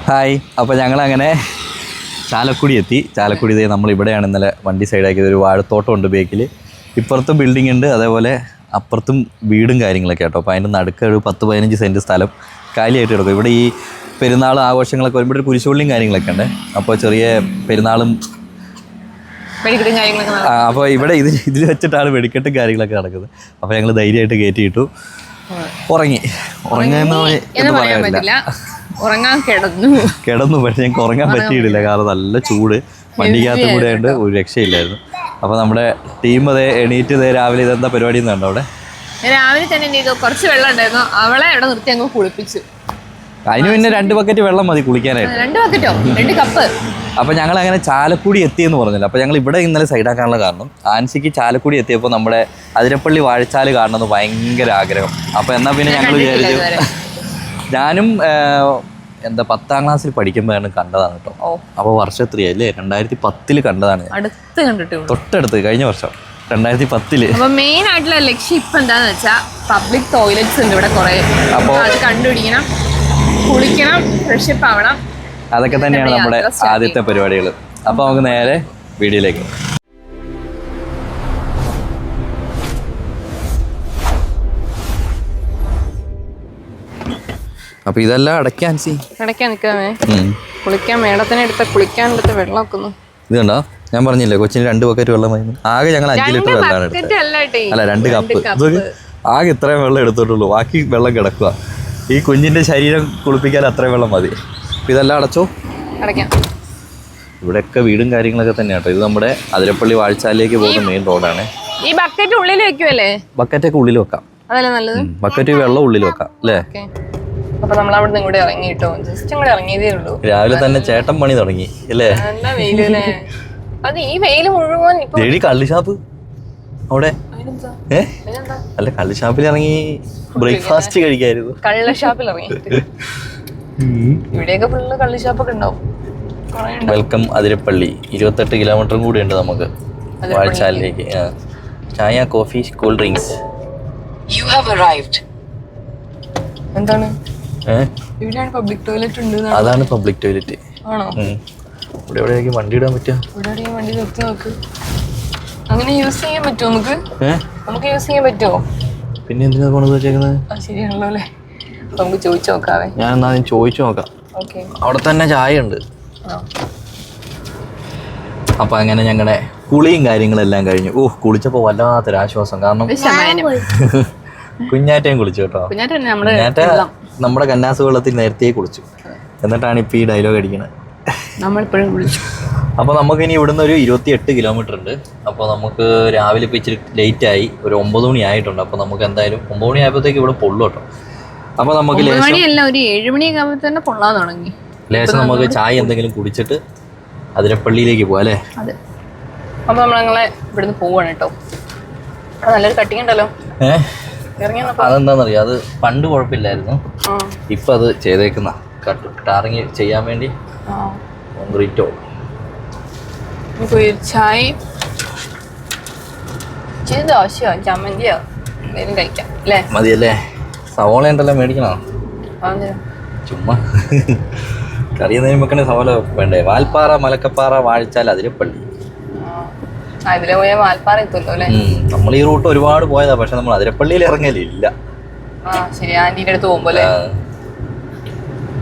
Hi. അപ്പോൾ ഞങ്ങളങ്ങനെ ചാലക്കുടി എത്തി. ചാലക്കുടി നമ്മളിവിടെയാണ് ഇന്നലെ വണ്ടി സൈഡാക്കിയത്. ഒരു വാഴത്തോട്ടം ഉണ്ട് ബേക്കിൽ, ഇപ്പുറത്തും ബിൽഡിംഗ് ഉണ്ട്, അതേപോലെ അപ്പുറത്തും വീടും കാര്യങ്ങളൊക്കെ കേട്ടോ. അപ്പോൾ അതിൻ്റെ നടുക്ക് ഒരു 10-15 സെൻറ്റ് സ്ഥലം കാലിയായിട്ട് കിടക്കും. ഇവിടെ ഈ പെരുന്നാൾ ആഘോഷങ്ങളൊക്കെ വരുമ്പോൾ ഒരു കുരിശുപള്ളിയും കാര്യങ്ങളൊക്കെ ഉണ്ട്. അപ്പോൾ ചെറിയ പെരുന്നാളും അപ്പോൾ ഇവിടെ ഇതിൽ വെച്ചിട്ടാണ് വെടിക്കെട്ടും കാര്യങ്ങളൊക്കെ നടക്കുന്നത്. അപ്പോൾ ഞങ്ങൾ ധൈര്യമായിട്ട് കയറ്റിയിട്ടു. ഉറങ്ങാൻ പറയാനില്ല, കിടന്നു. പക്ഷെ ഞങ്ങൾക്ക് ഉറങ്ങാൻ പറ്റിയിട്ടില്ല, കാരണം നല്ല ചൂട്, വണ്ടിക്കകത്ത് കൂടെ ആയിട്ട് ഒരു രക്ഷയില്ലായിരുന്നു. അപ്പോൾ നമ്മുടെ ടീം എണീറ്റ് രാവിലെ ഇതെന്താ പരിപാടി കണ്ടോ? അവിടെ രാവിലെ തന്നെ കുറച്ച് വെള്ളം ഉണ്ടായിരുന്നു, അവളെ അവിടെ നിർത്തി അങ്ങ് കുളിപ്പിച്ചു. അതിന് പിന്നെ 2 ബക്കറ്റ് വെള്ളം മതി കുളിക്കാനായിട്ട്. 2 ബക്കറ്റോ 2 കപ്പ്. അപ്പോൾ ഞങ്ങൾ അങ്ങനെ ചാലക്കുടി എത്തിയെന്ന് പറഞ്ഞില്ല. അപ്പോൾ ഞങ്ങൾ ഇവിടെ ഇന്നലെ സൈഡാക്കാനുള്ള കാരണം, ആൻസിക്ക് ചാലക്കുടി എത്തിയപ്പോൾ നമ്മുടെ അതിരപ്പള്ളി വാഴച്ചാൽ കാണണമെന്ന് ഭയങ്കര ആഗ്രഹം. അപ്പോൾ എന്നാൽ പിന്നെ ഞങ്ങൾ വിചാരിച്ചു, ഞാനും 10ാം ക്ലാസ്സിൽ പഠിക്കുമ്പോഴാണ് കണ്ടതാണ് കേട്ടോ. അപ്പോൾ വർഷം എത്രയാ അല്ലേ? 2010 കണ്ടതാണ്. തൊട്ടടുത്ത് കഴിഞ്ഞ വർഷം 2010. അപ്പോൾ മെയിൻ ആയിട്ടുള്ള ലക്ഷ്യം ഇപ്പം എന്താണെന്ന് വെച്ചാൽ പബ്ലിക് ടോയ്ലറ്റ്സ് ഉണ്ട് ഇവിടെ കുറേ. അപ്പോൾ അത് കണ്ടുപിടിക്കണം, കുളിക്കണം, ഫ്രഷപ്പ് ആവണം. അതൊക്കെ തന്നെയാണ് നമ്മുടെ ആദ്യത്തെ പരിപാടികൾ. അപ്പോൾ നമുക്ക് നേരെ വീഡിയോയിലേക്ക്. അപ്പോൾ ഇതെല്ലാം അടയ്ക്കാൻ നിൽക്കാമേ, കുളിക്കാൻ മേടത്തിനെടുത്ത കുളിക്കാനെടുത്ത് വെള്ളം വെക്കുന്നു. ഇത് കണ്ടോ, ഞാൻ പറഞ്ഞില്ലേ കൊച്ചിന് 2 ബക്കറ്റ് വെള്ളം വാങ്ങി. ആകെ ഞങ്ങൾ 5 ലിറ്റർ വെള്ളമാണ് എടുത്തത്. അല്ല 2 കപ്പ്. ആകെ ഇത്രയും വെള്ളം എടുത്തിട്ടുള്ളൂ, ബാക്കി വെള്ളം കിടക്കുക. ഈ കുഞ്ഞിന്റെ ശരീരം കുളിപ്പിക്കാൻ അത്രയും വെള്ളം മതി. അപ്പോൾ ഇതെല്ലാം അടച്ചോ? അടയ്ക്കാം. ഇവിടെയൊക്കെ വീടും കാര്യങ്ങളൊക്കെ തന്നെയാണ് കേട്ടോ. ഇത് നമ്മുടെ അതിരപ്പള്ളി വാഴച്ചാലിലേക്ക് പോകുന്ന മെയിൻ റോഡാണ്. ഈ ബക്കറ്റ് ഉള്ളിൽ വെക്കുവല്ലേ? ബക്കറ്റൊക്കെ ഉള്ളിൽ വെക്കാം. അതല്ലേ നല്ലത്. ബക്കറ്റ് വെള്ളം ഉള്ളിൽ വെക്കാം അല്ലേ? അപ്പൊ നമ്മൾ അവിടെ നിന്ന് കൂടെ ഇറങ്ങി കേട്ടോ, ജസ്റ്റ് കൂടെ ഇറങ്ങിയതേ ഉള്ളൂ. രാവിലെ തന്നെ ചേട്ടൻ പണി തുടങ്ങി അല്ലേ? നല്ല വെയിലല്ലേ. അത് ഈ വെയില് മുഴുവൻ കള്ളിഷാപ്പ് അവിടെ. അല്ല, കള്ളിഷാപ്പിൽ ഇറങ്ങി ബ്രേക്ക്ഫാസ്റ്റ് കഴിക്കായിരുന്നു. കള്ളിഷാപ്പിൽ ഇറങ്ങി. ഇവിടെയൊക്കെ ഫുള്ള് കള്ളിഷാപ്പൊക്കെ ഉണ്ടാവും. വെൽക്കം അതിരപ്പള്ളി. 28 കിലോമീറ്ററും കൂടി ഉണ്ട് നമുക്ക് വാഴച്ചാലിലേക്ക്. ചായ, കോഫി, കൂൾ ഡ്രിങ്ക്സ്. എന്താണ്? ഇവിടെയാണ് പബ്ലിക് ടോയ്ലറ്റ് ഉണ്ട്. അതാണ് പബ്ലിക് ടോയ്ലറ്റ്. ആണോ? ഇവിടെ എവിടെയായിരിക്കും വണ്ടി ഇടാൻ പറ്റുക? ഇവിടെ വണ്ടി നിർത്തി നോക്ക്. അങ്ങനെ യൂസ് ചെയ്യാൻ പറ്റുമോ? നമുക്ക് യൂസ് ചെയ്യാൻ പറ്റുമോ? പിന്നെ എന്തിനാ കൊണ്ടു വെച്ചേക്കുന്നത്? ശരിയാണല്ലോ അല്ലേ. നമുക്ക് ചോദിച്ചു നോക്കാവേ. ഞാൻ എന്നാ ചോദിച്ചു നോക്കാം. അവിടെ തന്നെ ചായ ഉണ്ട്. അപ്പൊ അങ്ങനെ ഞങ്ങളുടെ കുളിയും കാര്യങ്ങളെല്ലാം കഴിഞ്ഞു. കുളിച്ചപ്പോ വല്ലാത്തൊരാശ്വാസം. കാരണം കുഞ്ഞാറ്റയും കുളിച്ചു കേട്ടോ. കുഞ്ഞാറ്റ നമ്മുടെ കന്നാസ് വെള്ളത്തിൽ നേരത്തെ കുളിച്ചു, എന്നിട്ടാണ് ഇപ്പൊ ഈ ഡയലോഗ് അടിക്കുന്നത്. നമ്മളിപ്പോഴും കുളിച്ചു. അപ്പോൾ നമുക്കിനി ഇവിടുന്ന് ഒരു 28 കിലോമീറ്റർ ഉണ്ട്. അപ്പോൾ നമുക്ക് രാവിലെ ഇപ്പോൾ ഇച്ചിരി ലേറ്റായി, ഒരു 9 മണി ആയിട്ടുണ്ട്. അപ്പോൾ നമുക്ക് എന്തായാലും 9 മണി ആയപ്പോഴത്തേക്ക് ഇവിടെ പൊള്ളു കേട്ടോ. അപ്പോൾ നമുക്ക് ഒരു 7 മണിയൊക്കെ ആകുമ്പോൾ തന്നെ പൊള്ളാൻ തുടങ്ങി. ലേശം നമുക്ക് ചായ എന്തെങ്കിലും കുടിച്ചിട്ട് അതിരപ്പള്ളിയിലേക്ക് പോകാം അല്ലേ? അതെ. അപ്പോൾ നമ്മളങ്ങനെ ഇവിടുന്ന് പോവാണ് കേട്ടോ. നല്ലൊരു കട്ടിങ് ഉണ്ടല്ലോ. അതെന്താണെന്നറിയാം, അത് പണ്ട് കുഴപ്പമില്ലായിരുന്നു, ഇപ്പം അത് ചെയ്തേക്കുന്ന ടാറിങ് ചെയ്യാൻ വേണ്ടി കോൺക്രീറ്റോ. ചായ, ദോശയോ ചമ്മന്തിയോ എന്തെങ്കിലും കഴിക്കാം അല്ലേ? മതിയല്ലേ? സവോള ഉണ്ടല്ലോ, മേടിക്കണോ? ചുമ്മാ കറി എന്തെങ്കിലും വെക്കണേ സവോള വേണ്ടേ? വാൽപ്പാറ, മലക്കപ്പാറ, വാഴച്ചാൽ, അതിരപ്പള്ളി. അതിലെ പോയ വാൽപ്പാറ എത്തുമല്ലോ അല്ലേ? നമ്മൾ ഈ റൂട്ട് ഒരുപാട് പോയതാ, പക്ഷെ നമ്മൾ അതിരപ്പള്ളിയിൽ ഇറങ്ങലില്ല. ശരി, ആന്റീൻ്റെ അടുത്ത് പോകുമ്പോലെ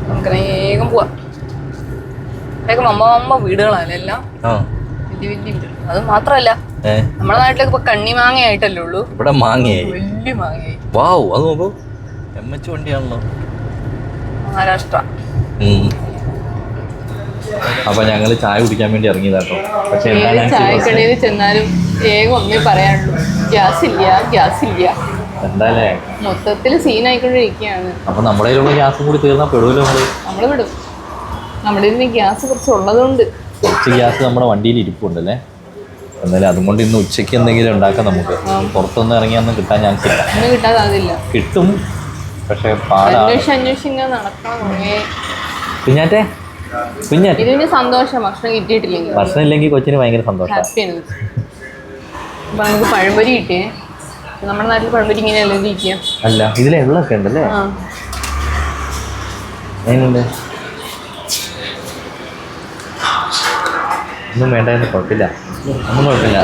നമുക്ക് വേഗം പോവാം. വേഗം അമ്മ വീടുകളാണ് എല്ലാം, വലിയ വലിയ വീടുകൾ. അത് മാത്രല്ല, നമ്മുടെ നാട്ടിലേക്ക് ഇപ്പൊ കണ്ണിമാങ്ങ ആയിട്ടല്ലേ ഉള്ളൂ, ഇവിടെ മാങ്ങയായി, വലിയ മാങ്ങയായി. വാവ്, അത് നോക്കൂ, എംഎച്ച് വണ്ടിയാണല്ലോ, മഹാരാഷ്ട്ര. അപ്പൊ ഞങ്ങള് ചായ കുടിക്കാൻ വേണ്ടി ഇറങ്ങിയതാട്ടോ. പക്ഷെ ചായക്കടയിൽ ചെന്നാലും വേഗം ഒന്നേ പറയാനുള്ളൂ, ഗ്യാസ് ഇല്ല. എന്തായാലേ മൊത്തത്തിൽ സീനായിക്കൊണ്ടിരിക്കുകയാണ്. അപ്പൊ നമ്മുടെ കയ്യിലുള്ള ഗ്യാസും കൂടി തീർന്നാൽ പെടുമല്ലോ. നമ്മള് വിടും. നമ്മുടെ ഇതിന് ഗ്യാസ് കുറച്ച് ഉള്ളതുകൊണ്ട് കുറച്ച് ഗ്യാസ് നമ്മുടെ വണ്ടിയിൽ ഇരിപ്പുണ്ടല്ലേ. എന്നാലും അതുകൊണ്ട് ഇന്ന് ഉച്ചയ്ക്ക് എന്തെങ്കിലും ഉണ്ടാക്കാം നമുക്ക്. പുറത്തൊന്നും ഇറങ്ങിയൊന്നും കിട്ടാൻ ചാൻസ് ഇല്ല. ഒന്നും കിട്ടാതില്ല. കിട്ടും, പക്ഷെ അന്വേഷിച്ച് നടക്കണം. കുഞ്ഞാറ്റേ, ഇതിന് സന്തോഷം, ഭക്ഷണം കിട്ടിയിട്ടില്ലെങ്കിൽ. ഭക്ഷണം ഇല്ലെങ്കിൽ കൊച്ചിന് ഭയങ്കര സന്തോഷം. അപ്പൊ നമുക്ക് പഴംപൊരി കിട്ടിയേ. നമ്മുടെ നാട്ടിൽ പഴംപൊരി ഇങ്ങനെയല്ലേ ഇരിക്കുക? അല്ല, ഇതിൽ എള്ളൊക്കെ ഉണ്ടല്ലേ. അതിനുണ്ട് ഒന്നും വേണ്ടായിരുന്നു, കുഴപ്പമില്ല, ഒന്നും കുഴപ്പമില്ല.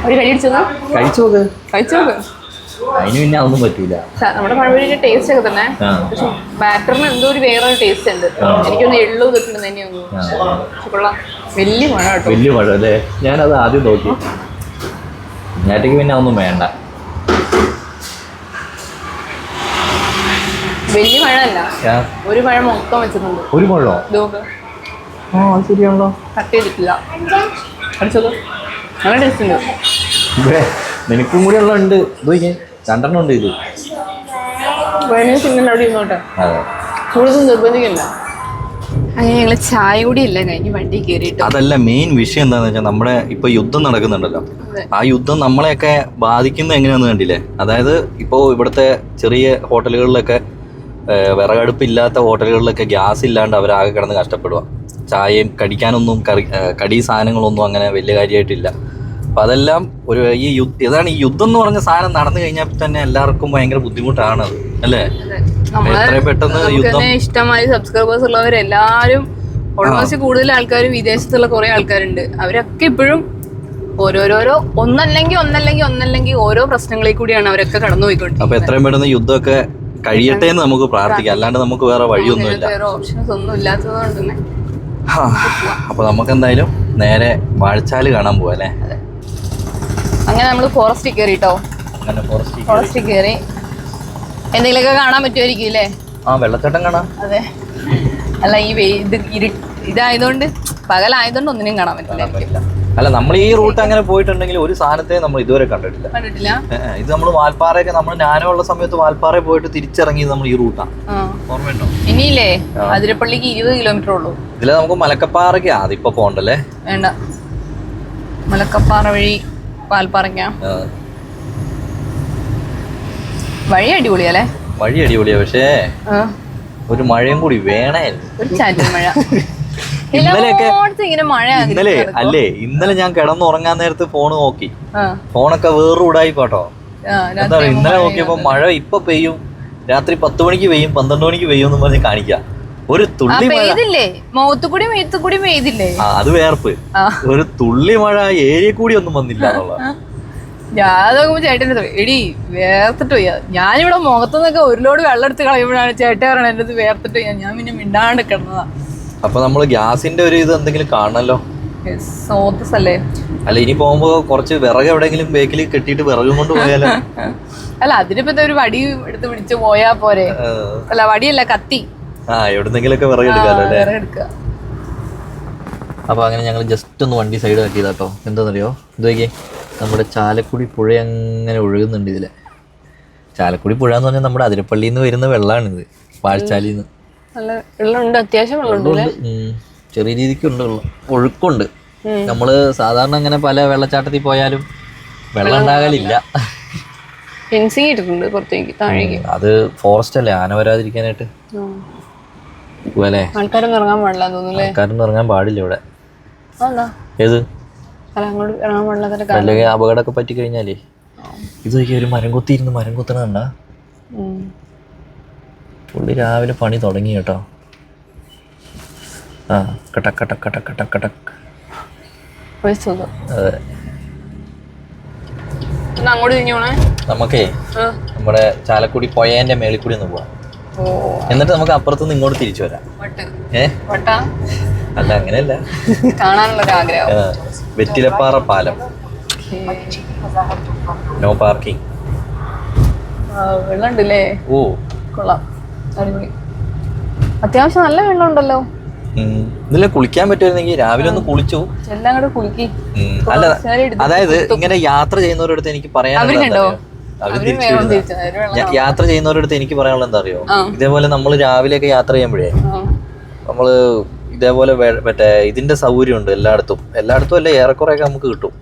ഒരു കടി അടിച്ചത് കഴിച്ചു നോക്ക്. കഴിച്ചു നോക്ക്. അതിന് പിന്നെ അതൊന്നും പറ്റൂല. നമ്മുടെ പഴംപൊരിയുടെ ടേസ്റ്റ് ഒക്കെ തന്നെ, പക്ഷെ ബാറ്ററിന് എന്തോ ഒരു വേറൊരു ടേസ്റ്റ് ഉണ്ട്. എനിക്കൊന്ന് എള്ളു ഇതൊക്കെ തന്നെയൊന്നും കൊള്ളാം. വലിയ മഴ കേട്ടോ, വലിയ മഴ അല്ലേ? ഞാനത് ആദ്യം നോക്കി. ഞാറ്റേക്ക് പിന്നെ അതൊന്നും വേണ്ട. വലിയ മഴ അല്ല, ഒരു മഴ മൊത്തം വെച്ചിട്ടുണ്ട്. ഒരു മഴോ? ആ ശരിയാണല്ലോ. കട്ട് ചെയ്തിട്ടില്ല. അടിച്ചത് നല്ല ടേസ്റ്റ് ഉണ്ട്. നിനക്കും കൂടി ഉള്ളുണ്ട്. ഇത് 2 ഉണ്ട്. ഇത് പിന്നെ അവിടെ ഇരുന്നോട്ടെ, കൂടുതൽ നിർബന്ധിക്കില്ല. അങ്ങനെ ഞങ്ങള് ചായ കൂടി ഇല്ല കഴിഞ്ഞ് വണ്ടി കയറിയിട്ട്. അതല്ല മെയിൻ വിഷയം എന്താണെന്ന് വെച്ചാൽ നമ്മുടെ ഇപ്പൊ യുദ്ധം നടക്കുന്നുണ്ടല്ലോ. ആ യുദ്ധം നമ്മളെയൊക്കെ ബാധിക്കുന്നത് എങ്ങനെയാണെന്ന് കണ്ടില്ലേ? അതായത് ഇപ്പോൾ ഇവിടുത്തെ ചെറിയ ഹോട്ടലുകളിലൊക്കെ വിറകടുപ്പില്ലാത്ത ഹോട്ടലുകളിലൊക്കെ ഗ്യാസ് ഇല്ലാണ്ട് അവരാകെ കിടന്ന് കഷ്ടപ്പെടുക. ചായയും കടിക്കാനൊന്നും കടി സാധനങ്ങളൊന്നും അങ്ങനെ വലിയ കാര്യമായിട്ടില്ല. അപ്പം അതെല്ലാം ഒരു ഇതാണ് ഈ യുദ്ധം എന്ന് പറഞ്ഞ സാധനം നടന്നു കഴിഞ്ഞാൽ തന്നെ എല്ലാവർക്കും ഭയങ്കര ബുദ്ധിമുട്ടാണത്, അല്ലേ? എത്രയും പെട്ടെന്ന് യുദ്ധം. ഇഷ്ടമായി സബ്സ്ക്രൈബേഴ്സ് ഉള്ളവരെല്ലാരും ഓൾമോസ്റ്റ് കൂടുതൽ ആൾക്കാരും വിദേശത്തുള്ള കുറെ ആൾക്കാരുണ്ട്. അവരൊക്കെ ഇപ്പോഴും ഓരോരോരോ ഒന്നല്ലെങ്കിൽ ഓരോ പ്രശ്നങ്ങളിൽ കൂടിയാണ് അവരൊക്കെ കടന്നുപോയിക്കൊണ്ടിരിക്കുന്നത്. അപ്പൊ എത്രയും പെട്ടെന്ന് യുദ്ധമൊക്കെ കഴിയട്ടെ എന്ന് നമുക്ക് പ്രാർത്ഥിക്കാം, അല്ലാണ്ട് നമുക്ക് വേറെ വഴിയൊന്നുമില്ല. വേറെ ഓപ്ഷൻസ് ഒന്നും ഇല്ലാത്തതുകൊണ്ട് തന്നെ. അപ്പൊ നമുക്ക് എന്തായാലും നേരെ വാഴച്ചാല് കാണാൻ പോവാ അല്ലേ? അങ്ങനെ നമ്മള് ഫോറസ്റ്റിൽ കയറിട്ടോ. ഫോറസ്റ്റിൽ കയറി എന്തെങ്കിലുമൊക്കെ കാണാൻ പറ്റുമായിരിക്കും അല്ലേ? ആ, വെള്ളച്ചാട്ടം കാണാം. അതെ. അല്ല ഈ ഇതായതുകൊണ്ട്, പകലായതുകൊണ്ട് ഒന്നിനും കാണാൻ പറ്റില്ല. അല്ല, നമ്മൾ ഈ റൂട്ട് അങ്ങനെ പോയിട്ടുണ്ടെങ്കിൽ ഒരു സാധനത്തെ നമ്മൾ ഇതുവരെ കണ്ടിട്ടില്ല. ഇത് നമ്മൾ വാൽപ്പാറയൊക്കെ നമ്മൾ ഞാനുള്ള സമയത്ത് വാൽപ്പാറ പോയിട്ട് തിരിച്ചിറങ്ങിയത് നമ്മൾ ഈ റൂട്ടാണ്. ഓർമ്മയുണ്ടോ? ഇനിയില്ലേ അതിരപ്പള്ളിക്ക് 20 കിലോമീറ്റർ ഉള്ളൂ. ഇതില് നമുക്ക് മലക്കപ്പാറയ്ക്ക് അതിപ്പോ പോണ്ടല്ലേ? വേണ്ട, മലക്കപ്പാറ വഴി വാൽപ്പാറയ്ക്കാ. വഴി അടിപൊളിയല്ലേ? വഴി അടിപൊളിയാ, പക്ഷേ ഒരു മഴയും കൂടി വേണേ. ഒരു ചാറ്റൽ മഴ. ഇന്നലെ ഞാൻ കിടന്നുറങ്ങാൻ നേരത്ത് ഫോണ് നോക്കി. ഫോണൊക്കെ വേറൊരു ഉടായിപ്പോട്ടോ. എന്താ പറയുക, ഇന്നലെ നോക്കിയപ്പോ മഴ ഇപ്പൊ പെയ്യും, രാത്രി 10 മണിക്ക് പെയ്യും, 12 മണിക്ക് പെയ്യും എന്ന് പറഞ്ഞ് കാണിക്കാം. ഒരു തുള്ളി മഴ അത് വേർപ്പ്. ഒരു തുള്ളി മഴ ഏരിയ കൂടി ഒന്നും വന്നില്ല എന്നുള്ളത്. ഞാൻ നോക്കുമ്പോ ചേട്ടൻ്റെ എടി വേർത്തിട്ട് പോയ. ഞാനിവിടെ മുഖത്തുനിന്നൊക്കെ ഒരു ലോഡ് വെള്ളം എടുത്ത് കളയുമ്പോഴാണ് ചേട്ടൻ പറയണത് എൻ്റെ അടുത്ത് വേർത്തിട്ട് പോയാ. ഞാൻ പിന്നെ മിണ്ടാണ്ട് കിടന്നതാ. അപ്പൊ നമ്മള് ഗ്യാസിന്റെ ഒരു ഇത് എന്തെങ്കിലും കാണണല്ലോ. അല്ലേ? അല്ല, ഇനി പോകുമ്പോ കുറച്ച് വിറക് എവിടെയെങ്കിലും ബേക്കിൽ കെട്ടിയിട്ട് വിറകും കൊണ്ട് പോയാലോ? അല്ല, അതിനിപ്പോ ഒരു വടി എടുത്ത് പിടിച്ച് പോയാ പോരെ? അല്ല, വടിയല്ല, കത്തി. എവിടെന്നെങ്കിലൊക്കെ വിറക് എടുക്കാലോ. അപ്പൊ അങ്ങനെ ഞങ്ങൾ ജസ്റ്റ് ഒന്ന് വണ്ടി സൈഡ് ആക്കിയതാട്ടോ. എന്താണെന്നറിയോ, ഇതൊക്കെ നമ്മുടെ ചാലക്കുടി പുഴ അങ്ങനെ ഒഴുകുന്നുണ്ട് ഇതിലെ. ചാലക്കുടി പുഴ എന്ന് പറഞ്ഞാൽ നമ്മുടെ അതിരപ്പള്ളിയിൽ നിന്ന് വരുന്ന വെള്ളമാണിത്, വാഴച്ചാലിൽ നിന്ന്. അത്യാവശ്യം ചെറിയ രീതിക്കുണ്ട്, ഒഴുക്കുണ്ട്. നമ്മള് സാധാരണ അങ്ങനെ പല വെള്ളച്ചാട്ടത്തിൽ പോയാലും വെള്ളം ഉണ്ടാകലില്ല. അത് ഫോറസ്റ്റ് അല്ലേ, ആന വരാതിരിക്കാനായിട്ട്. ആൾക്കാരൊന്നും ഇറങ്ങാൻ പാടില്ല തോന്നുന്നു. ആൾക്കാരൊന്നും ഇറങ്ങാൻ പാടില്ല ഇവിടെ. ഏത് അല്ലെങ്കിൽ അപകടമൊക്കെ പറ്റി കഴിഞ്ഞാലേ. ഇതൊക്കെ ഒരു മരം കൊത്തിയിരുന്ന് മരം കൊത്തണ കണ്ട. പുള്ളി രാവിലെ പണി തുടങ്ങി കേട്ടോ. കടക് കടക് കടക് കടക് കടക്. അതെ. നമുക്കേ നമ്മുടെ ചാലക്കുടി പുഴേന്റെ മേളിൽ കൂടി ഒന്ന് പോവാം. എന്നിട്ട് നമുക്ക് അപ്പുറത്തുനിന്ന് ഇങ്ങോട്ട് തിരിച്ചു വരാം. അല്ല, അങ്ങനെയല്ല, വെറ്റിലപ്പാറ പാലം. No parking. വെള്ളമുണ്ടല്ലേ? ഓ, കൊള്ളാം, അത്യാവശ്യം നല്ല വെള്ളം ഉണ്ടല്ലോ. ഇതിലെ കുളിക്കാൻ പറ്റുമായിരുന്നെങ്കിൽ രാവിലെ ഒന്ന് കുളിച്ചു. അല്ല, അതായത് ഇങ്ങനെ യാത്ര ചെയ്യുന്നവരടുത്ത് എനിക്ക് പറയാനുള്ളത്, യാത്ര ചെയ്യുന്നവരടുത്ത് എനിക്ക് പറയാനുള്ളത് എന്താ അറിയോ, ഇതേപോലെ നമ്മൾ രാവിലെയൊക്കെ യാത്ര ചെയ്യുമ്പോഴേ നമ്മള് ഇതേപോലെ മറ്റേ ഇതിന്റെ സൗകര്യമുണ്ട് എല്ലായിടത്തും അല്ല, ഏറെക്കുറെയൊക്കെ നമുക്ക് കിട്ടും.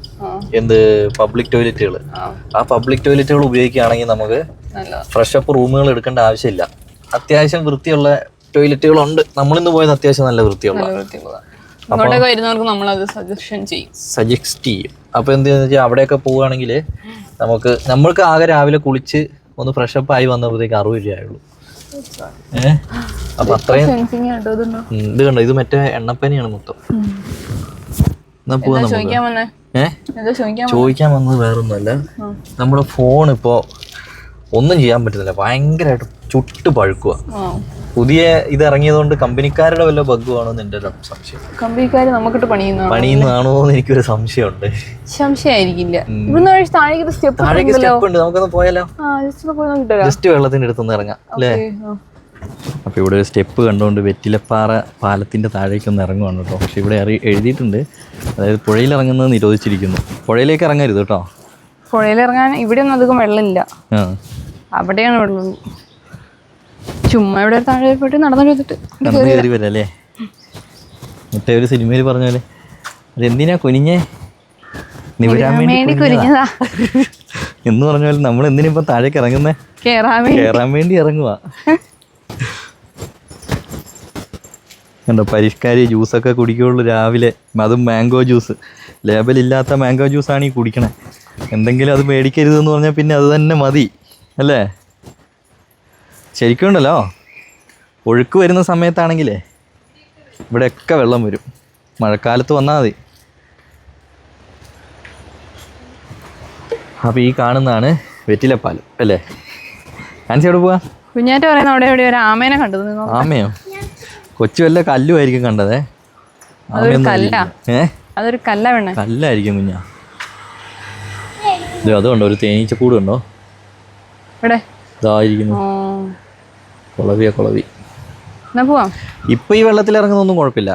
എന്ത് പബ്ലിക് ടോയ്ലറ്റുകൾ. ആ പബ്ലിക് ടോയ്ലറ്റുകൾ ഉപയോഗിക്കുകയാണെങ്കിൽ നമുക്ക് ഫ്രഷപ്പ് റൂമുകൾ എടുക്കേണ്ട ആവശ്യമില്ല. അത്യാവശ്യം വൃത്തിയുള്ള ടോയ്ലറ്റുകളുണ്ട്. നമ്മളിന്ന് പോയത് അത്യാവശ്യം നല്ല വൃത്തിയുള്ള. സജസ്റ്റ് ചെയ്യും. അപ്പൊ എന്താന്ന് വെച്ചാൽ അവിടെയൊക്കെ പോവുകയാണെങ്കിൽ നമ്മൾക്ക് ആകെ രാവിലെ കുളിച്ച് ഒന്ന് ഫ്രഷപ്പ് ആയി വന്നപ്പോഴത്തേക്ക് 60 രൂപയുള്ളൂ. അപ്പൊ അത്രയും സെൻസിങ് ആട്ടോ ഇതൊന്നും. ഇത് കണ്ടോ, ഇത് മറ്റേ എണ്ണപ്പനിയാണ് മൊത്തം. എന്നാ പോവാ നമുക്ക്. ചോദിക്കാൻ വന്നേ? എന്താ ചോദിക്കാൻ? ചോദിക്കാൻ വന്നത് വേറൊന്നുമല്ല, നമ്മുടെ ഫോൺ ഇപ്പോ ഒന്നും ചെയ്യാൻ പറ്റുന്നില്ല, ഭയങ്കരമായിട്ട് ചുട്ട് പഴുക്കുക. പുതിയ ഇത് ഇറങ്ങിയതുകൊണ്ട് കമ്പനിക്കാരുടെ വല്ല ബഗ്ഗുവാണോ എന്ന് എൻ്റെ ഒരു സംശയം. കമ്പനിക്കാര് നമുക്കിട്ട് പണിയുന്നതാണോ എന്ന് എനിക്കൊരു സംശയമുണ്ട്. സംശയമായിരിക്കില്ല. ഇവിടുന്ന് താഴേക്ക് സ്റ്റെപ്പ് ഉണ്ട്, നമുക്കൊന്ന് പോയാലോ? ജസ്റ്റ് വെള്ളത്തിന്റെ അടുത്തൊന്ന് ഇറങ്ങാം അല്ലേ? അപ്പൊ ഇവിടെ ഒരു സ്റ്റെപ്പ് കണ്ടുകൊണ്ട് വെറ്റിലപ്പാറ പാലത്തിന്റെ താഴേക്ക് ഒന്ന് ഇറങ്ങുവാണ് കേട്ടോ. പക്ഷെ ഇവിടെ എഴുതിയിട്ടുണ്ട്, അതായത് പുഴയിൽ ഇറങ്ങുന്നത് നിരോധിച്ചിരിക്കുന്നു. പുഴയിലേക്ക് ഇറങ്ങരുത് കേട്ടോ. പുഴയിൽ ഇറങ്ങാൻ ഇവിടെ ഒന്നും അധികം വെള്ളമില്ല, അവിടെയാണ് വെള്ളം. ചുമ്മാ ഇവിടെ താഴെ പോയിട്ട് നടന്നിട്ട് കയറി വരല്ലേ? മറ്റേ ഒരു സിനിമയിൽ പറഞ്ഞ പോലെ അതെന്തിനാ കുനിഞ്ഞേ, നിവരാൻ വേണ്ടി കുനിഞ്ഞതാ എന്ന് പറഞ്ഞ പോലെ നമ്മൾ എന്തിനിപ്പം താഴേക്ക് ഇറങ്ങുന്നേ? കേറാൻ വേണ്ടി ഇറങ്ങുക. കണ്ടോ, പരിഷ്കാരി ജ്യൂസൊക്കെ കുടിക്കുകയുള്ളൂ രാവിലെ, അതും മാംഗോ ജ്യൂസ്. ലേബലില്ലാത്ത മാംഗോ ജ്യൂസാണ് ഈ കുടിക്കണേ. എന്തെങ്കിലും അത് മേടിക്കരുതെന്ന് പറഞ്ഞാൽ പിന്നെ അത് തന്നെ മതി അല്ലേ? ശരിക്കും ഉണ്ടല്ലോ, ഒഴുക്ക് വരുന്ന സമയത്താണെങ്കിലേ ഇവിടെയൊക്കെ വെള്ളം വരും. മഴക്കാലത്ത് വന്നാൽ മതി. അപ്പോൾ ഈ കാണുന്നതാണ് വെറ്റിലപ്പാലം അല്ലേ? ആൻസി എവിടെ പോവാ? കുഞ്ഞാറ്റ പറയുന്ന അവിടെ എവിടെ ഒരു ആമേനെ കണ്ടത്. ആമയോ? കൊച്ചു വല്ല കല്ലുമായിരിക്കും കണ്ടതേ. അതൊരു കല്ല വേണേ, കല്ലായിരിക്കും കുഞ്ഞാ. അതുകൊണ്ടോ ഒരു തേനീച്ചക്കൂട് ഉണ്ടോ ഇവിടെ? ഇതായിരിക്കുന്നു കുളവി. പോവാം. ഇപ്പൊ ഈ വെള്ളത്തിൽ ഇറങ്ങുന്നൊന്നും കുഴപ്പമില്ല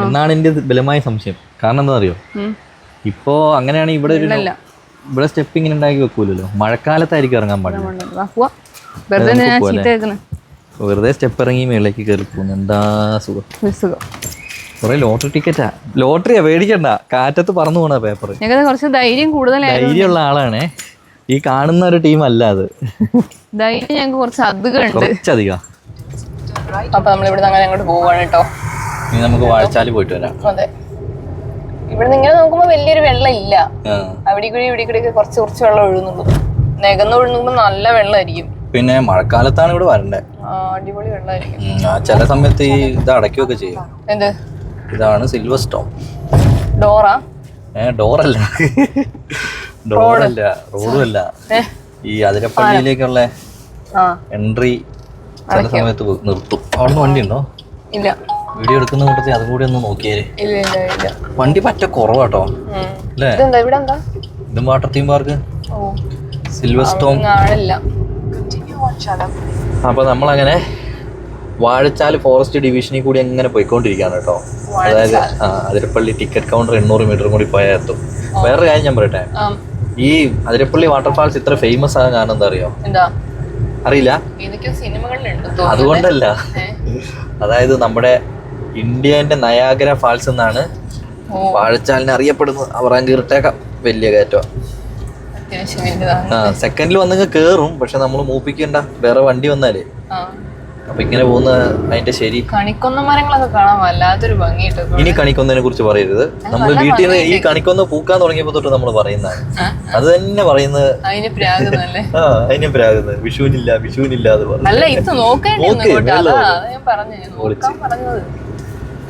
എന്നാണ് എൻ്റെ ബലമായ സംശയം. കാരണം എന്താ അറിയോ, ഇപ്പോ അങ്ങനെയാണ് ഇവിടെ സ്റ്റെപ്പ് ഇങ്ങനെ ഉണ്ടാക്കി വെക്കൂലല്ലോ. മഴക്കാലത്തായിരിക്കും ഇറങ്ങാൻ പാടില്ല. വെറുതെ സ്റ്റെപ്പ് ഇറങ്ങി മേളിലേക്ക് കയറി പോകുന്നു. എന്താ സുഖം. കുറെ ലോട്ടറി ടിക്കറ്റാ. ലോട്ടറിയാ, പേടിക്കണ്ട, കാറ്റത്ത് പറന്നു പോണ പേപ്പർ. കുറച്ച് ധൈര്യം ധൈര്യമുള്ള ആളാണേ ഈ കാണുന്ന ഒരു ടീം അല്ല അത്. ധൈര്യം ഞങ്ങൾക്ക് കുറച്ചധികം. അപ്പൊ നമ്മളിവിടെ അങ്ങനെ അങ്ങോട്ട് പോവാണ് കേട്ടോ. ഇനി നമുക്ക് വാഴച്ചാല് പോയിട്ട് വരാം. അതെ, ഇവിടെ ഇങ്ങനെ നോക്കുമ്പോ വലിയൊരു വെള്ളം ഇല്ല. അവിടെ കൂടി കുറച്ച് വെള്ളം ഒഴുകുന്നുള്ളൂ. നികന്ന് ഒഴുകുമ്പോ നല്ല വെള്ളമായിരിക്കും. പിന്നെ മഴക്കാലത്താണ് ഇവിടെ വരണ്ടേ. അടിപൊളി വെള്ളമായിരിക്കും. ചില സമയത്ത് ഈ ഇത് അടയ്ക്കുകയൊക്കെ ചെയ്യും. എന്ത്? ഇതാണ് സിൽവർ സ്റ്റോം. ഡോറാ? ഡോറല്ല, റോഡും അല്ല. ഈ അതിരപ്പള്ളിയിലേക്കുള്ള എൻട്രി ചില സമയത്ത് നിർത്തും. അവിടെ വണ്ടി ഉണ്ടോ? ഇല്ല. വീഡിയോ എടുക്കുന്ന കൂട്ടത്തിൽ അതും കൂടി ഒന്ന് നോക്കിയാല്. വണ്ടി പറ്റ കുറവാട്ടോ അല്ലേ? ഇതും water theme park, silver Storm. അപ്പൊ നമ്മളങ്ങനെ വാഴച്ചാൽ ഫോറസ്റ്റ് ഡിവിഷനിൽ കൂടി അങ്ങനെ പോയിക്കൊണ്ടിരിക്കുകയാണ് കേട്ടോ. അതായത് അതിരപ്പള്ളി ടിക്കറ്റ് കൗണ്ടർ 800 മീറ്റർ കൂടി പോയാൽ എത്തും. വേറൊരു കാര്യം ഞാൻ പറയട്ടെ, ഈ അതിരപ്പള്ളി വാട്ടർഫാൾസ് ഇത്ര ഫേമസ് ആകാൻ കാരണം എന്താ അറിയോ? അറിയില്ല. അതുകൊണ്ടല്ല, അതായത് നമ്മുടെ ഇന്ത്യന്റെ നയാഗര ഫാൾസ് എന്നാണ് വാഴച്ചാലിനെ അറിയപ്പെടുന്നത്. അവറാൻ കീർട്ടേക്കാം, വലിയ കയറ്റം. സെക്കൻഡിൽ വന്നങ്ങ് കേറും, പക്ഷെ നമ്മൾ മൂപ്പിക്കണ്ട, വേറെ വണ്ടി വന്നാലേ. അപ്പൊ ഇങ്ങനെ പോകുന്ന അതിന്റെ ശരി. കണിക്കൊന്ന മരങ്ങളൊക്കെ കാണാൻ വല്ലാത്തൊരു ഭംഗിയിട്ട്. ഇനി കണിക്കൊന്നതിനെ കുറിച്ച് പറയരുത്. നമ്മൾ വീട്ടിൽ നിന്ന് ഈ കണിക്കൊന്ന പൂക്കാൻ തുടങ്ങിയപ്പോ തൊട്ട് നമ്മൾ പറയുന്നതാണ്. അത് തന്നെ പറയുന്നത്. അതിന് പ്രാകുന്നത് വിഷുവിനില്ല അത് പറഞ്ഞു.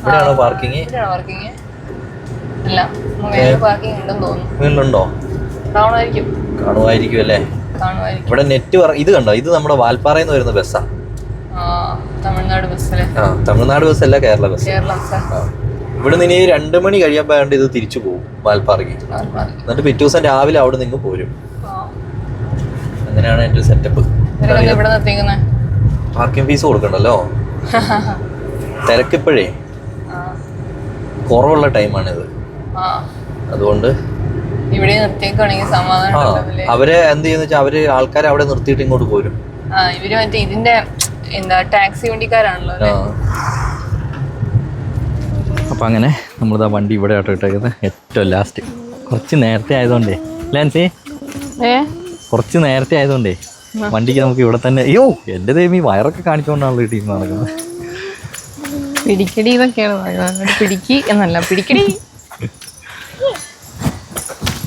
ഇവിടെയാണോ പാർക്കിങ്? വീണ്ടുണ്ടോ? കാണുമായിരിക്കും അല്ലേ? ഇവിടെ നെറ്റ് ഇത് കണ്ടോ, ഇത് നമ്മുടെ വാൽപ്പാറയിൽ വരുന്ന ബസ്സാ. തമിഴ്നാട് ബസ്സല്ല, കേരള ബസ്. ഇവിടെ നിന്ന് 2 മണി കഴിയുമ്പോ ഇത് തിരിച്ചു പോകും വാൽപ്പാറയ്ക്ക്. എന്നിട്ട് പിറ്റേ ദിവസം രാവിലെ അവിടെ നിന്ന് പോരും. അങ്ങനെയാണ് എന്റെ സെറ്റപ്പ്. പാർക്കിംഗ് ഫീസ് കൊടുക്കണ്ടല്ലോ. തിരക്കിപ്പോഴേ കുറവുള്ള ടൈമാണിത്. അതുകൊണ്ട് അവരെ എന്ത് ചെയ്യുന്ന വെച്ചാൽ അവര് ആൾക്കാരെ അവിടെ നിർത്തിയിട്ട് ഇങ്ങോട്ട് പോരും. ഇവര് മറ്റേ ഇതിന്റെ ടാക്സി വണ്ടിക്കാരാണല്ലോ. അപ്പൊ അങ്ങനെ നമ്മളിതാ വണ്ടി ഇവിടെ ആട്ടോ ഇട്ടേക്കുന്നത്. ഏറ്റവും ലാസ്റ്റ് കുറച്ച് നേരത്തെ ആയതുകൊണ്ടേ വണ്ടിക്ക് നമുക്ക് ഇവിടെ തന്നെ. അയ്യോ എന്റെ ദൈവം, ഈ വയറൊക്കെ കാണിച്ചുകൊണ്ടാണല്ലോ ഈ ടീം നടക്കുന്നത്. പിടിക്കടി പിടിക്കി എന്നല്ല, പിടിക്കടി.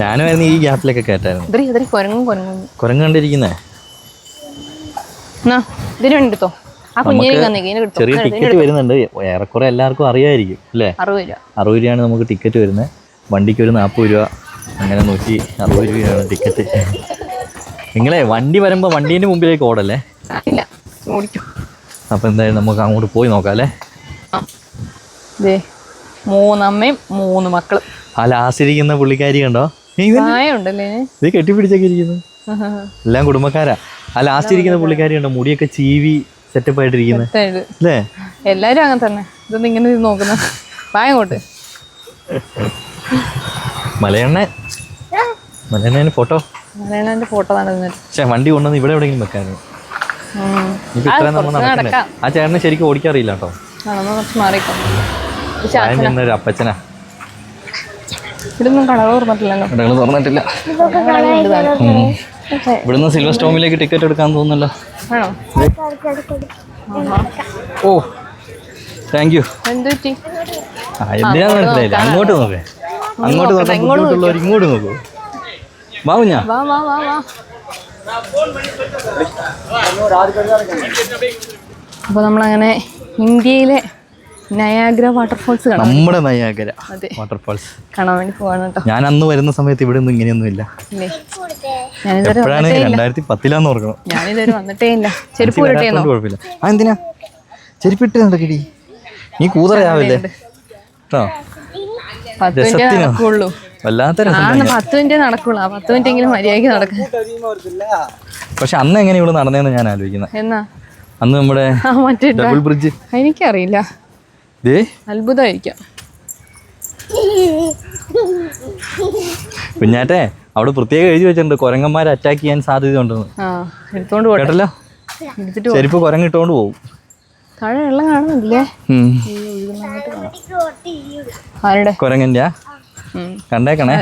ഞാനുമായിരുന്നു ഈ ഗ്യാപ്പിലൊക്കെ കേട്ടായിരുന്നു. കുരങ്ങും കുരങ്ങ് കണ്ടിരിക്കുന്നേ. ഇതിന് വേണ്ടിട്ടോ ആ കുഞ്ഞിനെ കിട്ടും. ചെറിയ ടിക്കറ്റ് വരുന്നുണ്ട്, ഏറെക്കുറെ എല്ലാവർക്കും അറിയായിരിക്കും അല്ലേ. 60 രൂപ. 60 രൂപയാണ് നമുക്ക് ടിക്കറ്റ് വരുന്നത്. വണ്ടിക്ക് ഒരു 40 രൂപ, അങ്ങനെ 160 രൂപയാണ് ടിക്കറ്റ്. നിങ്ങളെ വണ്ടി വരുമ്പോൾ വണ്ടീൻ്റെ മുമ്പിലേക്ക് ഓടല്ലേ. ഇല്ല, ഓടിക്കും. അപ്പം എന്തായാലും നമുക്ക് അങ്ങോട്ട് പോയി നോക്കാം അല്ലേ. 3 അമ്മയും 3 മക്കളും. ആ ലാസ്റ്റിരിക്കുന്ന പുള്ളിക്കാരി കണ്ടോ, പ്രായമുണ്ടല്ലേ ഇത് കെട്ടിപ്പിടിച്ചൊക്കെ ഇരിക്കുന്നു. എല്ലാം കുടുംബക്കാരാ. ആ ലാസ്റ്റിരിക്കുന്ന പുള്ളിക്കാരി കണ്ടോ, മുടിയൊക്കെ ചീവി സെറ്റപ്പ് ആയിട്ടിരിക്കുന്നത് അല്ലേ. എല്ലാരും അങ്ങനെ തന്നെ. ഇതൊന്നും ഇങ്ങനെ നോക്കുന്ന പായങ്ങോട്ട് മലയണ്ണ ഫോട്ടോ ഫോട്ടോ നടന്നിട്ട്. പക്ഷേ വണ്ടി കൊണ്ടുവന്ന് ഇവിടെ എവിടെയെങ്കിലും വെക്കാനോ. ഇപ്പൊ ഇത്ര നമ്മൾ നടക്കണ്ടേ. ആ ചേട്ടനെ ശരിക്കും ഓടിക്കാറില്ല കേട്ടോ. ഒരു അപ്പച്ചനാ. ഇവിടുന്ന് കടകൾ തുറന്നിട്ടില്ലല്ലോ. കടകൾ തുറന്നിട്ടില്ല. ഇവിടുന്ന് സിൽവർ സ്റ്റോമിലേക്ക് ടിക്കറ്റ് എടുക്കാൻ തോന്നുന്നല്ലോ. ഓ താങ്ക് യു. എന്തിനാന്ന് മനസ്സിലായില്ല. അങ്ങോട്ട് നോക്കേ, അങ്ങോട്ട് നോക്കാൻ ബുദ്ധിമുട്ടുള്ളവർ ഇങ്ങോട്ട് നോക്കൂ. വാ കുഞ്ഞാ. അപ്പൊ നമ്മളങ്ങനെ ഇന്ത്യയിലെ നയാഗ്ര വാട്ടർഫോൾസ് കാണാം. നമ്മുടെ നയാഗ്ര വാട്ടർഫാൾസ് കാണാൻ വേണ്ടി പോവാണ് കേട്ടോ. ഞാൻ അന്ന് വരുന്ന സമയത്ത് ഇവിടെ ഒന്നും ഇങ്ങനെയൊന്നും ഇല്ല. എപ്പോഴാണ് 2010 ഓർക്കണം. ഞാനിതുവരെ വന്നിട്ടേ ഇല്ല. ചെരുപ്പ് കുഴപ്പമില്ല. ആ എന്തിനാ ചെരുപ്പിട്ട് നടക്കടി, നീ കൂതറയാവില്ലേ കേട്ടോ. 10 മിനിറ്റ് നടക്കുള്ളൂ. വല്ലാത്ത രസം. 10 മിനിറ്റ് നടക്കുള്ളൂ. 10 മിനിറ്റ് എങ്കിലും മര്യാദയ്ക്ക് നടക്കും. പക്ഷെ അന്ന് എങ്ങനെ ഇവിടെ നടന്നേന്ന് ഞാൻ ആലോചിക്കുന്നത്. എന്നാ അന്ന് നമ്മുടെ ഡബിൾ ബ്രിഡ്ജ്. എനിക്കറിയില്ല, അത്ഭുതമായിരിക്കാം. കുഞ്ഞാറ്റെ അവിടെ പ്രത്യേകം എഴുതി വെച്ചിട്ടുണ്ട് കുരങ്ങന്മാരെ അറ്റാക്ക് ചെയ്യാൻ സാധ്യത ഉണ്ടെന്ന്. കേട്ടല്ലോ. ചെരുപ്പ് കുരങ്ങിട്ടോണ്ട് പോകും. താഴെ വെള്ളം കാണുന്നില്ലേ. കുരങ്ങന്റെ കണ്ടേക്കണേ.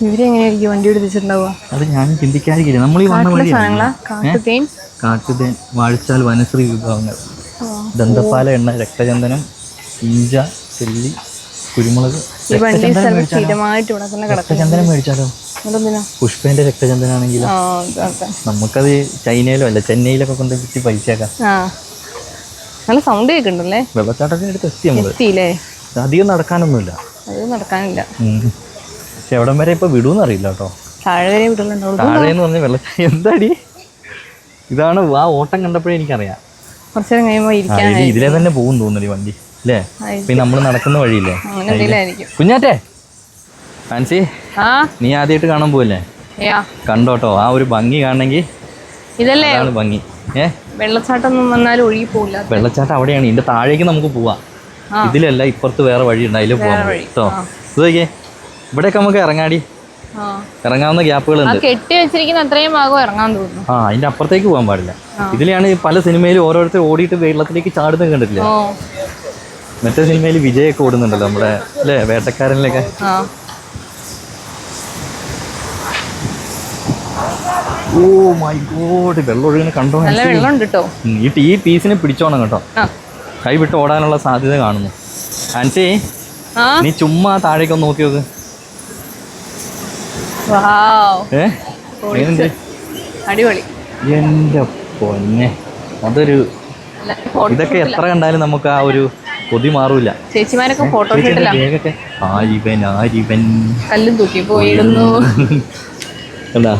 ഇവരെങ്ങനെയായിരിക്കും വണ്ടി എടുത്തിട്ടുണ്ടാവുക? അത് ഞാൻ ചിന്തിക്കാതിരിക്കില്ല. നമ്മൾ ഈ വന്ന വഴിയാണ് കാട്ടുതേൻ, വാഴച്ചാൽ വനശ്രീ വിഭവങ്ങൾ, ദന്തപ്പാല എണ്ണ, രക്തചന്ദനം, ഇഞ്ച, ചെല്ലി, കുരുമുളക്. രക്തചന്ദനം മേടിച്ചാലോ? പുഷ്പേന്റെ രക്തചന്ദനാണെങ്കിലോ? നമുക്കത് ചൈനയിലോ അല്ല ചെന്നൈയിലൊക്കെ കൊണ്ട് വിറ്റ് പൈസയാക്കാം. നല്ല സൗണ്ട് കേൾക്കണ്ടല്ലേ. വെള്ളച്ചാട്ടത്തിന് അടുത്ത് എത്തി നമ്മള്. അധികം നടക്കാനൊന്നുമില്ല. നടക്കാനില്ല. പക്ഷെ എവിടം വരെ ഇപ്പൊ വിടൂന്ന് അറിയില്ല കേട്ടോ. താഴെന്ന് പറഞ്ഞ വെള്ളച്ചാട്ടം എന്താടി. ഇതാണ് ആ ഓട്ടം കണ്ടപ്പോഴേ എനിക്കറിയാം. ഇതിലെ തന്നെ പോകും തോന്നുന്നു വണ്ടി അല്ലേ. പിന്നെ നമ്മള് നടക്കുന്ന വഴിയില്ലേ. കുഞ്ഞാറ്റെ ഫാൻസി, നീ ആദ്യമായിട്ട് കാണാൻ പോവല്ലേ? കണ്ടോട്ടോ. ആ ഒരു ഭംഗി കാണണമെങ്കിൽ ഇതല്ലേ ഭംഗി. വെള്ളച്ചാട്ടം വന്നാലും ഒഴുകി പോകില്ല. വെള്ളച്ചാട്ടം അവിടെയാണ്. ഇതിന്റെ താഴേക്ക് നമുക്ക് പോവാം. ഇതിലല്ല, ഇപ്പുറത്ത് വേറെ വഴി ഉണ്ട്, അതിൽ പോകാൻ കേട്ടോ. ഇതൊക്കെ ഇവിടെയൊക്കെ നമുക്ക് ഇറങ്ങാടി. ഇറങ്ങാവുന്ന ഗ്യാപ്പുകളുണ്ട്. കെട്ടി വെച്ചിരിക്കുന്ന അത്രയും ഭാഗം ഇറങ്ങാൻ തോന്നുന്നു. അതിന്റെ അപ്പുറത്തേക്ക് പോകാൻ പാടില്ല. ഇതിലാണ് പല സിനിമയിലും ഓരോരുത്തർ ഓടിയിട്ട് വെള്ളത്തിലേക്ക് ചാടുന്നത് കണ്ടിട്ടില്ലേ. മറ്റേ സിനിമയിൽ വിജയൊക്കെ ഓടുന്നുണ്ടല്ലോ നമ്മുടെ അല്ലേ, വേട്ടക്കാരനിലൊക്കെ. ഓ മൈ ഗോഡ്, വെള്ളം ഒഴുകുന്ന കണ്ടോ. ഈ പീസിനെ പിടിച്ചോണം കേട്ടോ. കൈ വിട്ട് ഓടാനുള്ള സാധ്യത കാണുന്നു. ആൻസി, നീ ചുമ്മാ താഴേക്ക് ഒന്ന് നോക്കി നോക്ക്. അടിപൊളി. എന്റെ പൊന്നെ, അതൊരു ഇതൊക്കെ എത്ര കണ്ടാലും നമുക്ക് ആ ഒരു കൊതി മാറൂല. ചേച്ചിമാരൊക്കെ ഫോട്ടോ കല്ലും തൂക്കി പോയിരുന്നു. എന്താ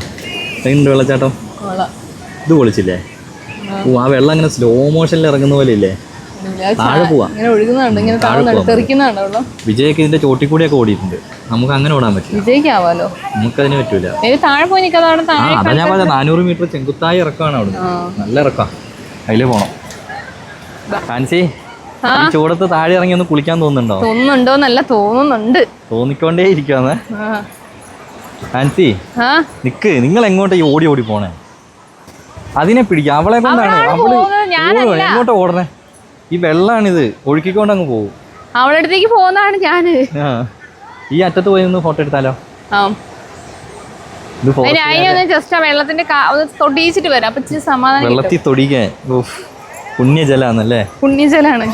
എങ്ങനെയുണ്ട് വെള്ളച്ചാട്ടം? ഇത് പൊളിച്ചില്ലേ? ആ വെള്ളം അങ്ങനെ സ്ലോ മോഷനിൽ ഇറങ്ങുന്ന പോലെ ഇല്ലേ. താഴെ പോവാം. വിജയൊക്കെ ഇതിന്റെ ചോട്ടിൽ കൂടിയൊക്കെ ഓടിയിട്ടുണ്ട്. നമുക്ക് അങ്ങനെ ഓടാൻ പറ്റില്ല. വിജയിക്കാവാലോ, നമുക്കതിന് പറ്റൂല. അതാ ഞാൻ പറഞ്ഞ 400 മീറ്റർ ചെങ്കുത്തായി ഇറക്കമാണ് അവിടെ. നല്ല ഇറക്കാം, അതിലേ പോണം. ഫാൻസി, ഈ ചൂടത്ത് താഴെ ഇറങ്ങി ഒന്ന് കുളിക്കാൻ തോന്നുന്നുണ്ട്. തോന്നിക്കൊണ്ടേ ഇരിക്കാന്ന്. ഫാൻസി നിക്ക്, നിങ്ങൾ എങ്ങോട്ടാ ഈ ഓടി ഓടി പോണേ? അതിനെ പിടിക്കുക, അവളെ കൊണ്ടാണ്. എങ്ങോട്ടാ ഓടണേ? ഈ വെള്ളാണിത്, ഒഴുക്കിക്കൊണ്ട് അങ്ങ് പോകും. അവളുടെ അടുത്തേക്ക് പോകുന്നതാണ് ഞാന്. ഈ അറ്റത്ത് പോയി ഒന്ന് ഫോട്ടോ എടുത്താലോ? വെള്ളത്തിന്റെ തൊടിയിച്ചിട്ട് വരാം. അപ്പൊ സമാധാനം. വെള്ളത്തിൽ തൊടിക്കാൻ പുണ്യജലാന്നല്ലേ? പുണ്യജലാണ്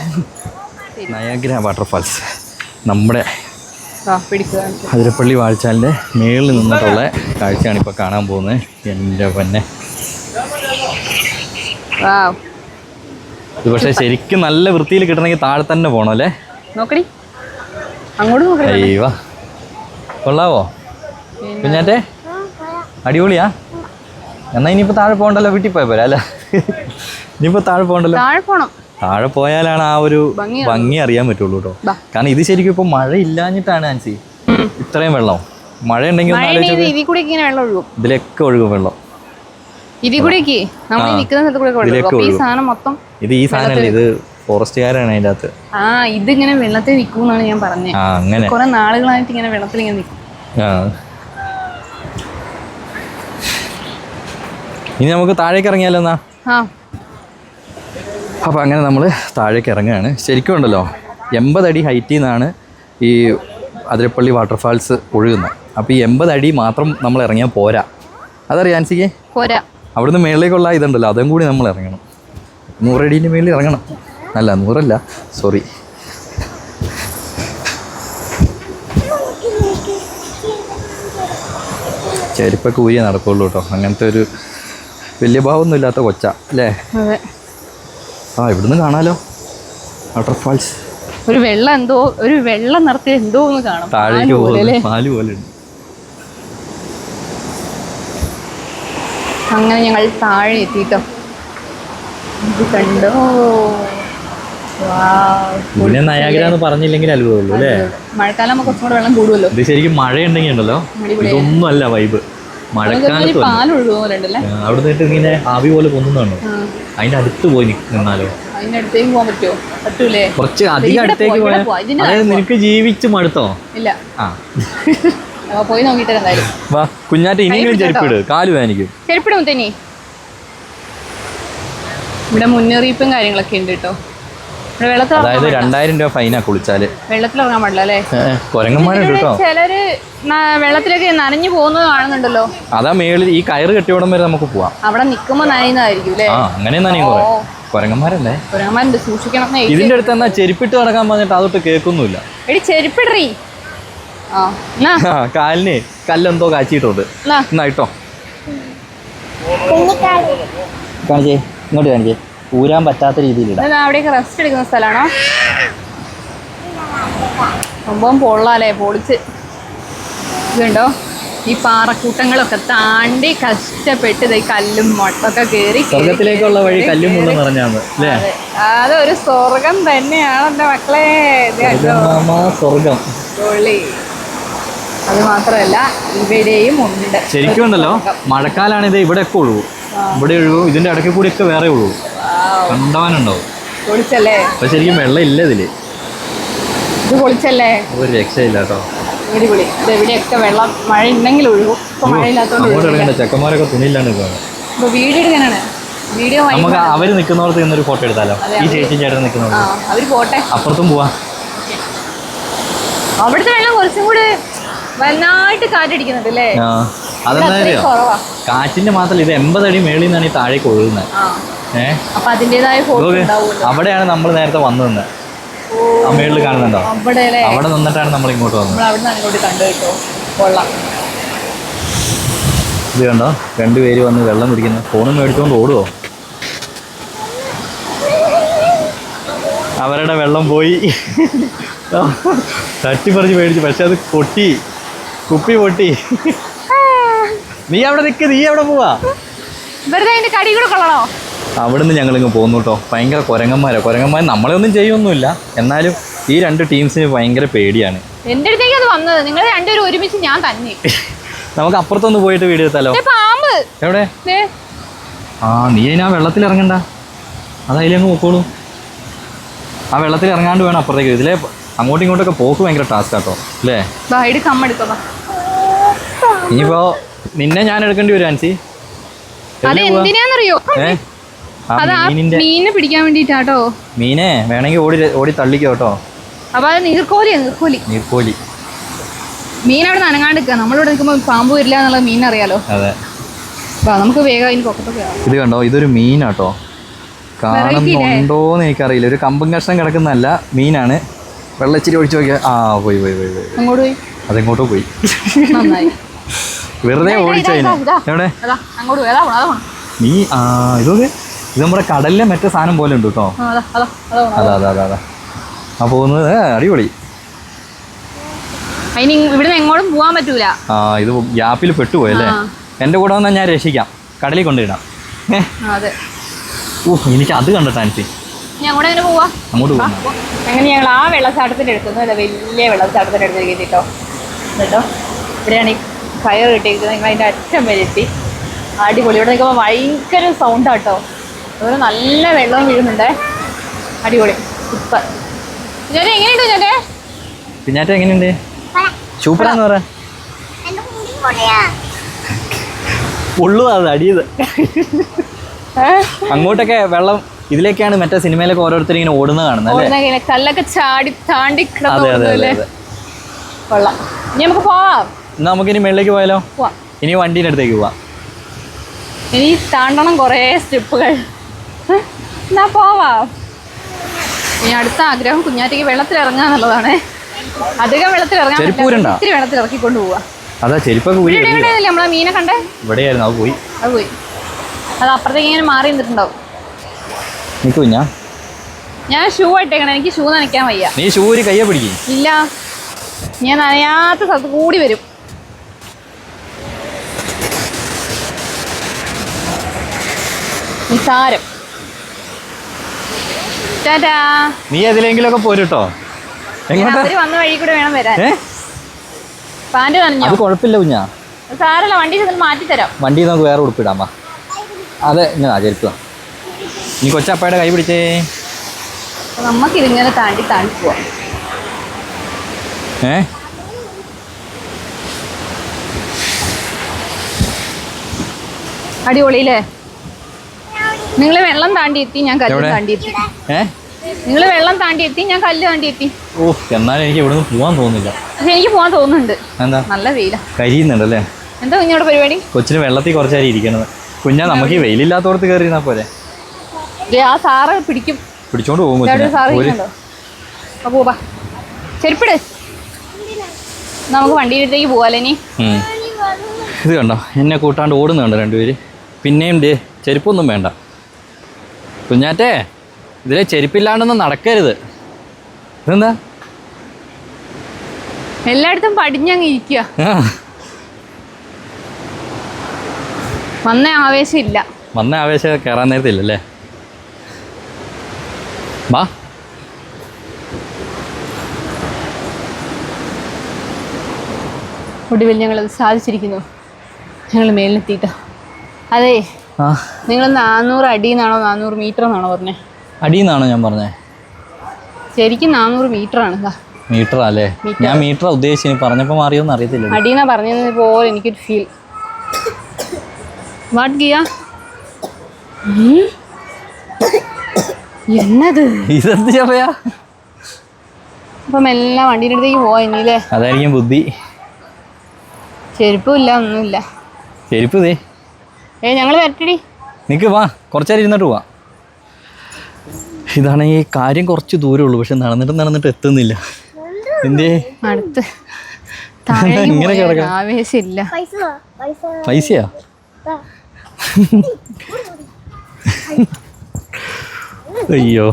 നയാഗ്ര വാട്ടർഫാൾസ്. നമ്മുടെ അതിരപ്പള്ളി വാഴച്ചാലിന്റെ മേളിൽ നിന്നിട്ടുള്ള കാഴ്ചയാണ് ഇപ്പൊ കാണാൻ പോകുന്നത്. എൻ്റെ പൊന്നെ, വാവ്. ഇത് പക്ഷേ ശരിക്കും നല്ല വൃത്തിയിൽ കിട്ടണമെങ്കിൽ താഴെ തന്നെ പോകണം അല്ലേ? നോക്കടി, അങ്ങോട്ട് നോക്കടി. അയ്യോ, കൊള്ളാവോ കുഞ്ഞാറ്റേ? അടിപൊളിയാ. എന്നാ ഇനിയിപ്പോൾ താഴെ പോകണ്ടല്ലോ, വീട്ടിൽ പോയാൽ പോരാ അല്ല? ഇനിയിപ്പോൾ താഴെ പോകണ്ടല്ലോ. താഴെ പോണം. താഴെ പോയാലാണ് ആ ഒരു ഭംഗി അറിയാൻ പറ്റുള്ളൂ കേട്ടോ. കാരണം ഇത് ശരിക്കും ഇപ്പൊ മഴ ഇല്ലാഞ്ഞിട്ടാണ് ആൻസി ഇത്രയും വെള്ളം. മഴ ഉണ്ടെങ്കിൽ ഇതിലൊക്കെ ഒഴുകും വെള്ളം. ഇതിലേക്ക് മൊത്തം ഇത് ഈ സാധനമല്ല, ഇത് ഫോറസ്റ്റുകാരാണ് അതിൻ്റെ അകത്ത്. ഇതിങ്ങനെ വെള്ളത്തിൽ നിൽക്കുമെന്നാണ് ഞാൻ പറഞ്ഞത്. അങ്ങനെ കുറെ നാളുകളായിട്ട് ഇങ്ങനെ വെള്ളത്തിൽ ഇങ്ങനെ നിൽക്കും. ഇനി നമുക്ക് താഴേക്ക് ഇറങ്ങിയാലോ എന്നാ? അപ്പോൾ അങ്ങനെ നമ്മൾ താഴേക്ക് ഇറങ്ങുകയാണ്. ശരിക്കും ഉണ്ടല്ലോ 80 അടി ഹൈറ്റിൽ നിന്നാണ് ഈ അതിരപ്പള്ളി വാട്ടർഫാൾസ് ഒഴുകുന്നത്. അപ്പോൾ ഈ 80 അടി മാത്രം നമ്മൾ ഇറങ്ങിയാൽ പോരാ. അതറിയാം ആൻസിക്ക്? പോരാ. അവിടുന്ന് മേളിലേക്കുള്ള ഇതുണ്ടല്ലോ, അതും കൂടി നമ്മൾ ഇറങ്ങണം. 100 അടീൻ്റെ മേളിൽ ഇറങ്ങണം. അല്ല 100 അല്ല, സോറി. ചെരുപ്പൊക്കെ ഊരിയേ നടക്കുള്ളൂ കേട്ടോ. അങ്ങനത്തെ ഒരു വലിയ ഭാവമൊന്നും ഇല്ലാത്ത കൊച്ച അല്ലേ? ഇവിടുന്ന് കാണാലോ വാട്ടർഫാൾസ്. ഒരു വെള്ളം എന്തോ, ഒരു വെള്ളം നിർത്തിയ എന്തോ ഒന്ന് കാണാം. താഴേക്ക് പോലെ പാല് പോലെ ഉണ്ട്. അങ്ങനെ ഞങ്ങൾ താഴെ എത്തിട്ടോ. ഇത് കണ്ടോ? പിന്നെ നയാഗ്ര എന്ന് പറഞ്ഞില്ലെങ്കിൽ അത്ഭുതമുള്ളൂ അല്ലേ? മഴക്കാലം കുറച്ചും കൂടെ വെള്ളം കൂടുമല്ലോ. ഇത് ശരിക്കും മഴയുണ്ടെങ്കിൽ ഉണ്ടല്ലോ ഇതൊന്നും അല്ല വൈബ്. മഴക്കാലത്ത് അവിടെ നിന്നിട്ട് ഇങ്ങനെ ആവി പോലെ പൊന്നുന്നുണ്ടോ? അതിന്റെ അടുത്ത് പോയി നിന്നാലോ? അതിന്റെ അടുത്തേക്ക് പോകാൻ പറ്റുമോ? പറ്റൂലേ? കുറച്ച് അധികം അടുത്തേക്ക് പോയാൽ അതായത് നിനക്ക് ജീവിച്ച് മടുത്തോ? ഇല്ല. പോയി നോക്കിട്ട് എന്തായാലും വാ കുഞ്ഞാറ്റ. ഇനിയെങ്കിലും ചെരുപ്പിട്, കാല് വേദനിക്കും. ചെരുപ്പിട് മുത്തനി. ഇവിടെ മുന്നറിയിപ്പും കാര്യങ്ങളൊക്കെ ഉണ്ട് കേട്ടോ. അതായത് 2000 രൂപ ഫൈനാ കുളിച്ചാല്. വെള്ളത്തിലിറങ്ങാൻ പാടില്ല അല്ലേ? കുരങ്ങന്മാരുണ്ട് കേട്ടോ. ചിലര് വെള്ളത്തിലേക്ക് നനഞ്ഞു പോകുന്നത് കാണുന്നുണ്ടല്ലോ. അതാ മേളിൽ ഈ കയറ് കെട്ടിയോടം വരെ നമുക്ക് പോവാം. അവിടെ നിക്കുമ്പോ നനയുന്നതായിരിക്കും അല്ലേ? അങ്ങനെ നനയും. കുരങ്ങന്മാരല്ലേ? കുരങ്ങന്മാരുണ്ട്, സൂക്ഷിക്കണം. ഇതിന്റെ അടുത്ത് എന്നാ ചെരുപ്പിട്ട് നടക്കാൻ പറഞ്ഞിട്ട് അതൊട്ട് കേൾക്കൊന്നുമില്ല. എടി ചെരുപ്പിടറി. കാലിന് കല്ലെന്തോ കാച്ചിട്ടുണ്ട്. എന്നാ ഇട്ടോ, കാണിച്ചേ, ഇങ്ങോട്ട് കാണിച്ചേ. ഊരാൻ പറ്റാത്ത രീതിയിൽ അവിടെയൊക്കെ റെസ്റ്റ് എടുക്കുന്ന സ്ഥലമാണോ? സംഭവം പൊള്ളാലേ, പൊളിച്ച്. ഇതുണ്ടോ ഈ പാറക്കൂട്ടങ്ങളൊക്കെ താണ്ടി കഷ്ടപ്പെട്ട് ഈ കല്ലും മൊട്ടൊക്കെ കയറി സ്വർഗത്തിലേക്കുള്ള വഴി കല്ലും മുള്ളും നിറഞ്ഞാണ് അല്ലേ? അതൊരു സ്വർഗം തന്നെയാണ് എന്റെ മക്കളെ. സ്വർഗം. അത് മാത്രമല്ല ഇവിടെയും ഉണ്ട്. ശരിക്കും ഉണ്ടല്ലോ മഴക്കാലാണ് ഇത് ഇവിടെയൊക്കെ ഒഴുകും. ഇവിടെ ഒഴുകും, ഇതിന്റെ ഇടയ്ക്ക് കൂടി ഒക്കെ വേറെ ഒഴുകും. കണ്ടവാനുണ്ടാവും. പൊളിച്ചല്ലേ? അപ്പൊ ശരിക്കും വെള്ളം ഇല്ല ഇതില്. ഇത് പൊളിച്ചല്ലേ? ഒരു രക്ഷയില്ല കേട്ടോ. അടിപൊളി. ഇവിടെയൊക്കെ വെള്ളം മഴ ഉണ്ടെങ്കിൽ ഒഴുകും. ഇപ്പൊ മഴയില്ലാത്തോണ്ട് ചെക്കന്മാരൊക്കെ തുണിയില്ലാണ്ട് വീഡിയോ എടുക്കാനാണ്. വീഡിയോ നമുക്ക് അവര് നിൽക്കുന്നവർക്ക് ഇന്നൊരു ഫോട്ടോ എടുത്താലോ? ഈ ചേച്ചി ചേട്ടൻ നിൽക്കുന്നവർ അവര് പോട്ടെ, അപ്പുറത്തും പോവാ. അവിടുത്തെ വെള്ളം കുറച്ചും കൂടി നന്നായിട്ട് കാറ്റടിക്കുന്നുണ്ട് അല്ലേ? അതെന്താ കാറ്റിന്റെ മാത്രമല്ല, ഇത് 80 അടി മേളിൽ നിന്നാണ് ഈ താഴേക്ക് ഒഴുകുന്നത്. അപ്പൊ അതിന്റേതായ അവിടെയാണ് നമ്മൾ നേരത്തെ വന്നു നിന്നത്. ആ മേളിൽ കാണുന്നുണ്ടോ? അവിടെ നിന്നിട്ടാണ് നമ്മൾ ഇങ്ങോട്ട് വന്നത്. ഇത് കണ്ടോ, 2 പേര് വന്ന് വെള്ളം കുടിക്കുന്നു. ഫോണും മേടിച്ചുകൊണ്ട് ഓടുവോ? അവരുടെ വെള്ളം പോയി. തട്ടിപ്പറിച്ച് മേടിച്ചു, പക്ഷെ അത് പൊട്ടി, കുപ്പി പൊട്ടി. നീ അവിടെ നിൽക്ക്, നീ എവിടെ പോവാ? അവിടുന്ന് ഞങ്ങളിങ്ങ് പോന്നു കേട്ടോ. ഭയങ്കര കുരങ്ങന്മാർ നമ്മളെ ഒന്നും ചെയ്യൊന്നുമില്ല, എന്നാലും ഈ 2 ടീംസിന് ഭയങ്കര പേടിയാണ്. എന്റെ അടുത്തേക്ക് അത് വന്നത് നിങ്ങൾ രണ്ടുപേരും ഒരുമിച്ച്. ഞാൻ തന്നെ നമുക്ക് അപ്പുറത്തൊന്ന് പോയിട്ട് വീഡിയോ എടുത്താലോ? എവിടെ? നീ അതിനാ വെള്ളത്തിൽ ഇറങ്ങണ്ട, അതതിലങ്ങ് പോക്കോളൂ. ആ വെള്ളത്തിൽ ഇറങ്ങാണ്ട് വേണം അപ്പുറത്തേക്ക്. ഇതിലെ അങ്ങോട്ടും ഇങ്ങോട്ടൊക്കെ പോക്ക് ഭയങ്കര ടാസ്ക് കേട്ടോ അല്ലേ? ഇനിയിപ്പോ നിന്നെ ഞാൻ എടുക്കേണ്ടി വരും ആൻസി. അതെന്തിനാന്നറിയോ? മീനെ പിടിക്കാൻ വേണ്ടിട്ടാട്ടോ. മീനെ വേണമെങ്കിൽ ഓടി തള്ളിക്കോ കേട്ടോ. അപ്പൊ അത് നീർക്കോലി. മീൻ അവിടെ നനങ്ങാണ്ട് നിൽക്കുക. നമ്മളിവിടെ നിൽക്കുമ്പോ പാമ്പ് വരില്ല എന്നുള്ളത് മീൻ അറിയാലോ. അതെ, നമുക്ക് വേഗം അതിന് പൊക്കത്തൊക്കെ. ഇത് കണ്ടോ, ഇതൊരു മീനാട്ടോ. കാണുന്നുണ്ടോന്ന് എനിക്കറിയില്ല. ഒരു കമ്പും കഷ്ണം കിടക്കുന്നതല്ല, മീനാണ്. വെള്ളച്ചിരി ഒഴിച്ചു നോക്കിയാ പോയി അങ്ങോട്ട് പോയി, അതെങ്ങോട്ടോ പോയി. നന്നായി. വെറുതെ ഓടിച്ചതിന്. എവിടെ നീ? ഇതൊക്കെ ഇത് നമ്മുടെ കടലിലെ മറ്റേ സാധനം പോലെ ഉണ്ട് കേട്ടോ. അതാ ആ പോകുന്നത് അടിപൊളി. അതിന് ഇവിടുന്ന് എങ്ങോട്ടും പോകാൻ പറ്റൂല. ഇത് ഗ്യാപ്പിൽ പെട്ടുപോയല്ലേ. എൻ്റെ കൂടെ വന്നാൽ ഞാൻ രക്ഷിക്കാം, കടലിൽ കൊണ്ടുവിടാം. അതെ. എനിക്ക് അത് കണ്ടിട്ട് ആൻസി അങ്ങോട്ട് എങ്ങനെ പോവാ? അങ്ങോട്ട് പോകാം. അങ്ങനെ ഞങ്ങൾ ആ വെള്ളച്ചാട്ടത്തിൻ്റെ അടുത്തുനിന്ന് വലിയ വെള്ളച്ചാട്ടത്തിൻ്റെ അടുത്ത് കേട്ടോ കേട്ടോ. ഇവിടെയാണ് ഈ കയർ കിട്ടിയിരിക്കുന്നത്. നിങ്ങൾ അതിൻ്റെ അറ്റം വരെ എത്തി. അടിപൊളി. ഇവിടെ നിൽക്കുമ്പോൾ ഭയങ്കര സൗണ്ടാണ് കേട്ടോ. അതുപോലെ നല്ല വെള്ളവും വീഴുന്നുണ്ടേ. അടിപൊളി, സൂപ്പർ. ഞാൻ എങ്ങനെയുണ്ട് ഞാൻ കുഞ്ഞാറ്റ എങ്ങനെയുണ്ട്? സൂപ്പറാന്ന് പറ. ഉള്ളു അത് അടിയത്. അങ്ങോട്ടൊക്കെ വെള്ളം ഇതിലേക്കാണ് മറ്റേ സിനിമയിലൊക്കെ ഓരോരുത്തർ ഇങ്ങനെ ഓടുന്നത് കാണുന്നത്. കല്ലൊക്കെ ചാടി താണ്ടി കൊള്ളാം. ഇനി നമുക്ക് പോവാം. എന്നാ നമുക്കിനി മേളിലേക്ക് പോയാലോ? ഇനി വണ്ടീൻ്റെ അടുത്തേക്ക് പോവാം. ഇനി താണ്ടണം കുറേ സ്റ്റെപ്പുകൾ. എന്നാ പോവാം. ഇനി അടുത്ത ആഗ്രഹം കുഞ്ഞാറ്റയ്ക്ക് വെള്ളത്തിൽ ഇറങ്ങുക എന്നുള്ളതാണ്. അധികം വെള്ളത്തിൽ ഇറങ്ങാൻ ഇത്തിരി വെള്ളത്തിൽ ഇറക്കിക്കൊണ്ട് പോവാ. അതാ ചെരുപ്പൊക്കെ നമ്മളെ മീനെ കണ്ടേ ഇവിടെയായിരുന്നു. അത് പോയി അത് അപ്പുറത്തേക്ക് ഇങ്ങനെ മാറി നിന്നിട്ടുണ്ടാവും. ഞാൻ ഷൂ ഇട്ടേക്കണം. എനിക്ക് ഷൂ നനയ്ക്കാൻ വയ്യ. നീ ഷൂ ഒരു കയ്യെ പിടിക്കും. ഇല്ല, ഞാൻ നനയാത്ത സ്ഥലത്ത് കൂടി വരും. നിസാരം. നീ ഏതിലെങ്കിലൊക്കെ പോരുട്ടോ. അവര് വന്ന വഴി കൂടെ വേണം വരാൻ. പാന്റ് നനഞ്ഞോ? അത് കുഴപ്പമില്ല കുഞ്ഞാ, സാരല്ല. വണ്ടി മാറ്റി തരാം. വണ്ടി നമുക്ക് വേറെ ഉടുപ്പിടാമാ. അതെ ഇങ്ങനെ ചെരുപ്പ്. നീ കൊച്ചപ്പയുടെ കൈ പിടിച്ചേ. നമുക്കിതിങ്ങനെ താണ്ടി പോവാം. അടിപൊളിയില്ലേ? നിങ്ങള് വെള്ളം താണ്ടി എത്തി, ഞാൻ കല്ല് താണ്ടി എത്തി. നിങ്ങള് വെള്ളം താണ്ടി എത്തി, ഞാൻ കല്ല് താണ്ടി എത്തി. എന്നാലും എനിക്ക് ഇവിടുന്ന് പോവാൻ തോന്നുന്നില്ല. പക്ഷെ എനിക്ക് പോവാൻ തോന്നുന്നുണ്ട്. എന്താ? നല്ല വെയിലാ. കരിയുന്നുണ്ടല്ലേ? എന്താ കുഞ്ഞോടെ പരിപാടി? കൊച്ചിന് വെള്ളത്തിൽ കുറച്ചേരം ഇരിക്കണത്. കുഞ്ഞാ നമുക്ക് ഈ വെയിലില്ലാത്തോടത്ത് കയറിയിരുന്നാ പോലെ. ആ സാറ് പിടിക്കും, പിടിച്ചോണ്ട് പോകും. പോവാ. ചെരുപ്പിട്. നമുക്ക് വണ്ടിയുടെ അടുത്തേക്ക് പോവാല്ലേ? ഇനി ഇത് കണ്ടോ, എന്നെ കൂട്ടാണ്ട് ഓടുന്നുണ്ട് രണ്ടുപേര്. പിന്നെയും ചെരുപ്പൊന്നും വേണ്ട കുഞ്ഞാറ്റേ. ഇതിലെ ചെരുപ്പില്ലാണ്ടൊന്നും നടക്കരുത്. ഇതെന്താ എല്ലായിടത്തും പടിഞ്ഞങ്ങ് ഇരിക്കുക. വന്ന ആവേശം ഇല്ല. വന്ന ആവേശം കയറാൻ നേരത്തില്ലല്ലേ? വാ. ഒടുവിൽ ഞങ്ങളത് സാധിച്ചിരിക്കുന്നു. ഞങ്ങൾ മേലിലെത്തിയിട്ടോ. അതെ, നിങ്ങൾ 400 അടിയെന്നാണോ 400 മീറ്റർ എന്നാണോ പറഞ്ഞേ? അടിയെന്നാണോ ഞാൻ പറഞ്ഞേ? ശരിക്കും 400 മീറ്റർ ആണ്. മീറ്ററാ അല്ലേ? ഞാൻ മീറ്ററാ ഉദ്ദേശിച്ചു. പറഞ്ഞപ്പോൾ മാറിയോന്ന് അറിയത്തില്ല. അടിയെന്നാ പറഞ്ഞത് പോലെ എനിക്കൊരു ഫീൽ. വാട്ട് ഗിയ? എന്നത് ഇതെന്ത് പറയാ? അപ്പം എല്ലാം വണ്ടീൻ്റെ അടുത്തേക്ക് പോവാ ഇനിയില്ലേ? അതായിരിക്കും ബുദ്ധി. ചെരുപ്പും ഇല്ല, ഒന്നുമില്ല. ചെരുപ്പ് ദേ. ഞങ്ങൾ വരട്ടടി. നിക്ക് വാ, കുറച്ചേരം ഇരുന്നിട്ട് പോവാ. ഇതാണെങ്കിൽ കാര്യം കുറച്ച് ദൂരമേ ഉള്ളൂ, പക്ഷെ നടന്നിട്ട് എത്തുന്നില്ല. എന്തേ അടുത്ത് ഇങ്ങനെ കിടക്കാം? ആവേശമില്ല. പൈസയാ? അയ്യോ,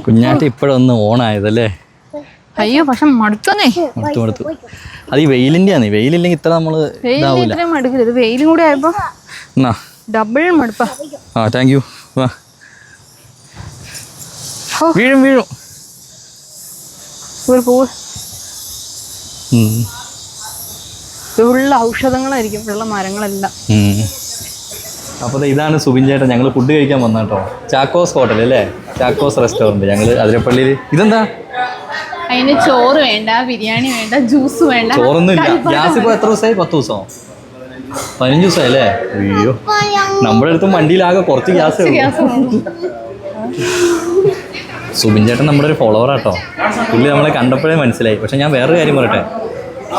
കുഞ്ഞാറ്റ ഇപ്പോഴൊന്ന് ഓണായതല്ലേ? അയ്യോ, പക്ഷെ മടുത്തന്നേ. മടുത്തു. അത് ഈ വെയിലിന്റെ ആണ്. വെയിലില്ലെങ്കിൽ ഇത്ര നമ്മള് മടുക്കരുത്. വെയിലും കൂടെ ആയപ്പോ ഡബിൾ മടുപ്പാ. Thank you. വാ. വീഴും. ഉള്ള ഔഷധങ്ങളായിരിക്കും ഉള്ള മരങ്ങളെല്ലാം. അപ്പോൾ ഇതാണ് സുബിൻ ചേട്ടൻ. ഞങ്ങൾ ഫുഡ് കഴിക്കാൻ വന്ന കേട്ടോ. ചാക്കോസ് ഹോട്ടൽ അല്ലേ? ചാക്കോസ് റെസ്റ്റോറൻറ്റ്. ഞങ്ങൾ അതിരപ്പള്ളിയിൽ. ഇതെന്താ? അതിന് ചോറ് വേണ്ട, ബിരിയാണി വേണ്ട, ജ്യൂസ് വേണ്ട. ചോറൊന്നും ഇല്ല. ഗ്യാസ് ഇപ്പോൾ എത്ര ദിവസമായി? 10 ദിവസമോ 15 ദിവസമായി അല്ലേ? അയ്യോ, നമ്മുടെ അടുത്തും വണ്ടിയിലാകെ കുറച്ച് ഗ്യാസ്. സുബിൻ ചേട്ടൻ നമ്മുടെ ഒരു ഫോളോവറാട്ടോ. പുള്ളി നമ്മളെ കണ്ടപ്പോഴേ മനസ്സിലായി. പക്ഷെ ഞാൻ വേറൊരു കാര്യം പറയട്ടെ,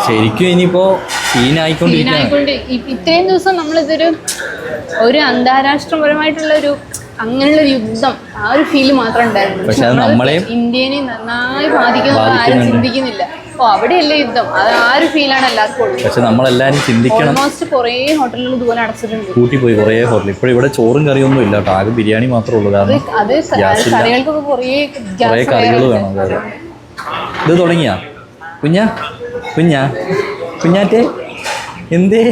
ശരിക്കും ഇനിയിപ്പോൾ സീനായിക്കൊണ്ടിരിക്കുകയാണ്. ഇത്രയും ദിവസം നമ്മളിതൊരു അന്താരാഷ്ട്രപരമായിട്ടുള്ളൊരു അങ്ങനെയുള്ളൊരു യുദ്ധം, ആ ഒരു ഫീല് മാത്രം ഉണ്ടായിരുന്നു. പക്ഷെ അത് നമ്മളെയും ഇന്ത്യനെ നന്നായി ബാധിക്കുന്നത് ആരും ചിന്തിക്കുന്നില്ല. ഓ അവിടെയല്ലേ യുദ്ധം, അത് ആ ഒരു ഫീലാണ് എല്ലാവർക്കും ഉള്ളത്. പക്ഷെ നമ്മളെല്ലാരും ചിന്തിക്കണം. ഓൾമോസ്റ്റ് കുറേ ഹോട്ടലുകൾ ഇതുപോലെ അടച്ചിട്ടുണ്ട്. കൂട്ടിപ്പോയി കുറേ ഹോട്ടൽ. ഇപ്പോൾ ഇവിടെ ചോറും കറിയൊന്നും ഇല്ല കേട്ടോ, ആകെ ബിരിയാണി മാത്രമേ ഉള്ളൂ. കാരണം അത് കറികൾക്കൊക്കെ കുറേ കുറേ കറികൾ വേണം. അതെ. ഇത് തുടങ്ങിയാ കുഞ്ഞാറ്റേ എന്തേ?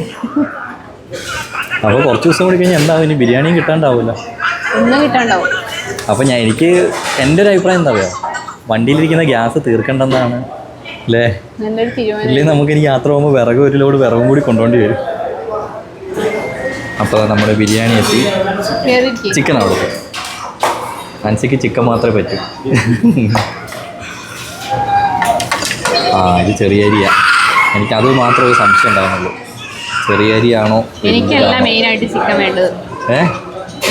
അപ്പോൾ കുറച്ച് ദിവസം കൂടി കഴിഞ്ഞാൽ എന്താവും, ഇനി ബിരിയാണിയും കിട്ടാണ്ടാവില്ല, ഒന്നും കിട്ടാണ്ടാവും. അപ്പോൾ എനിക്ക് എൻ്റെ ഒരു അഭിപ്രായം എന്താ പറയുക, വണ്ടിയിലിരിക്കുന്ന ഗ്യാസ് തീർക്കേണ്ടെന്നാണ് അല്ലേ? നല്ലൊരു തീരുമാനം. ഇല്ലെങ്കിൽ നമുക്ക് ഇനി യാത്ര പോകുമ്പോൾ ഒരു ലോഡ് വിറകും കൂടി കൊണ്ടുപോകേണ്ടി വരും. അപ്പോൾ നമ്മുടെ ബിരിയാണി എത്തി. ചിക്കൻ അവിടെ ആൻസിക്ക് ചിക്കൻ മാത്രമേ പറ്റൂ. ഇത് ചെറിയ അരിയാ. എനിക്കത് മാത്രമേ ഒരു സംശയം ഉണ്ടാകുന്നുള്ളൂ, ചെറിയ അരിയാണോ? എനിക്കല്ല മെയിനായിട്ട് ചിക്കൻ വേണ്ടത്.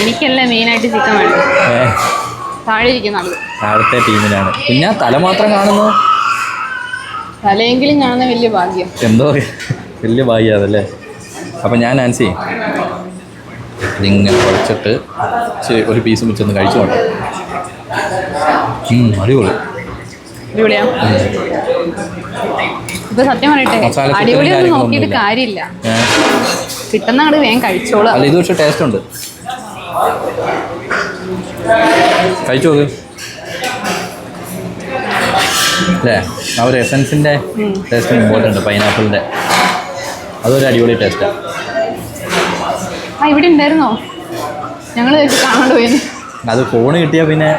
എനിക്കല്ല മെയിനായിട്ട് ചിക്കൻ വേണ്ടത്. താഴെ ഇരിക്കുന്ന ആള് താഴത്തെ ടീമിനാണ്. പിന്നെ തല മാത്രം കാണുന്നു. തലയെങ്കിലും കാണുന്ന വലിയ ഭാഗ്യം. എന്തോ വലിയ ഭാഗ്യം അതല്ലേ. അപ്പം ഞാൻ ആൻസി ഇതിങ്ങനെ കുഴച്ചിട്ട് ഒരു പീസ് വെച്ചൊന്ന് കഴിച്ചു നോട്ടെ. അടിപൊളി. അടിപൊളിയാ. ഇപ്പൊ സത്യം പറയട്ടെ, അടിപൊളിയൊന്നും നോക്കിയിട്ട് കാര്യമില്ല, കിട്ടുന്ന ആള് വേഗം കഴിച്ചോളൂ. അല്ല ഇത് പക്ഷേ ടേസ്റ്റ് ഉണ്ട്, കഴിച്ചു നോക്ക് അല്ലേ. ആ ഒരു എസൻസിൻ്റെ ടേസ്റ്റ് ഇമ്പോർട്ടൻ്റ് ഉണ്ട്, പൈനാപ്പിളിൻ്റെ. അതൊരു അടിപൊളി ടേസ്റ്റാണ്. ആ ഇവിടെ ഉണ്ടായിരുന്നോ? ഞങ്ങൾ കാണാണ്ട് പോയിരുന്നു. അത് ഫോണ് കിട്ടിയാൽ പിന്നെ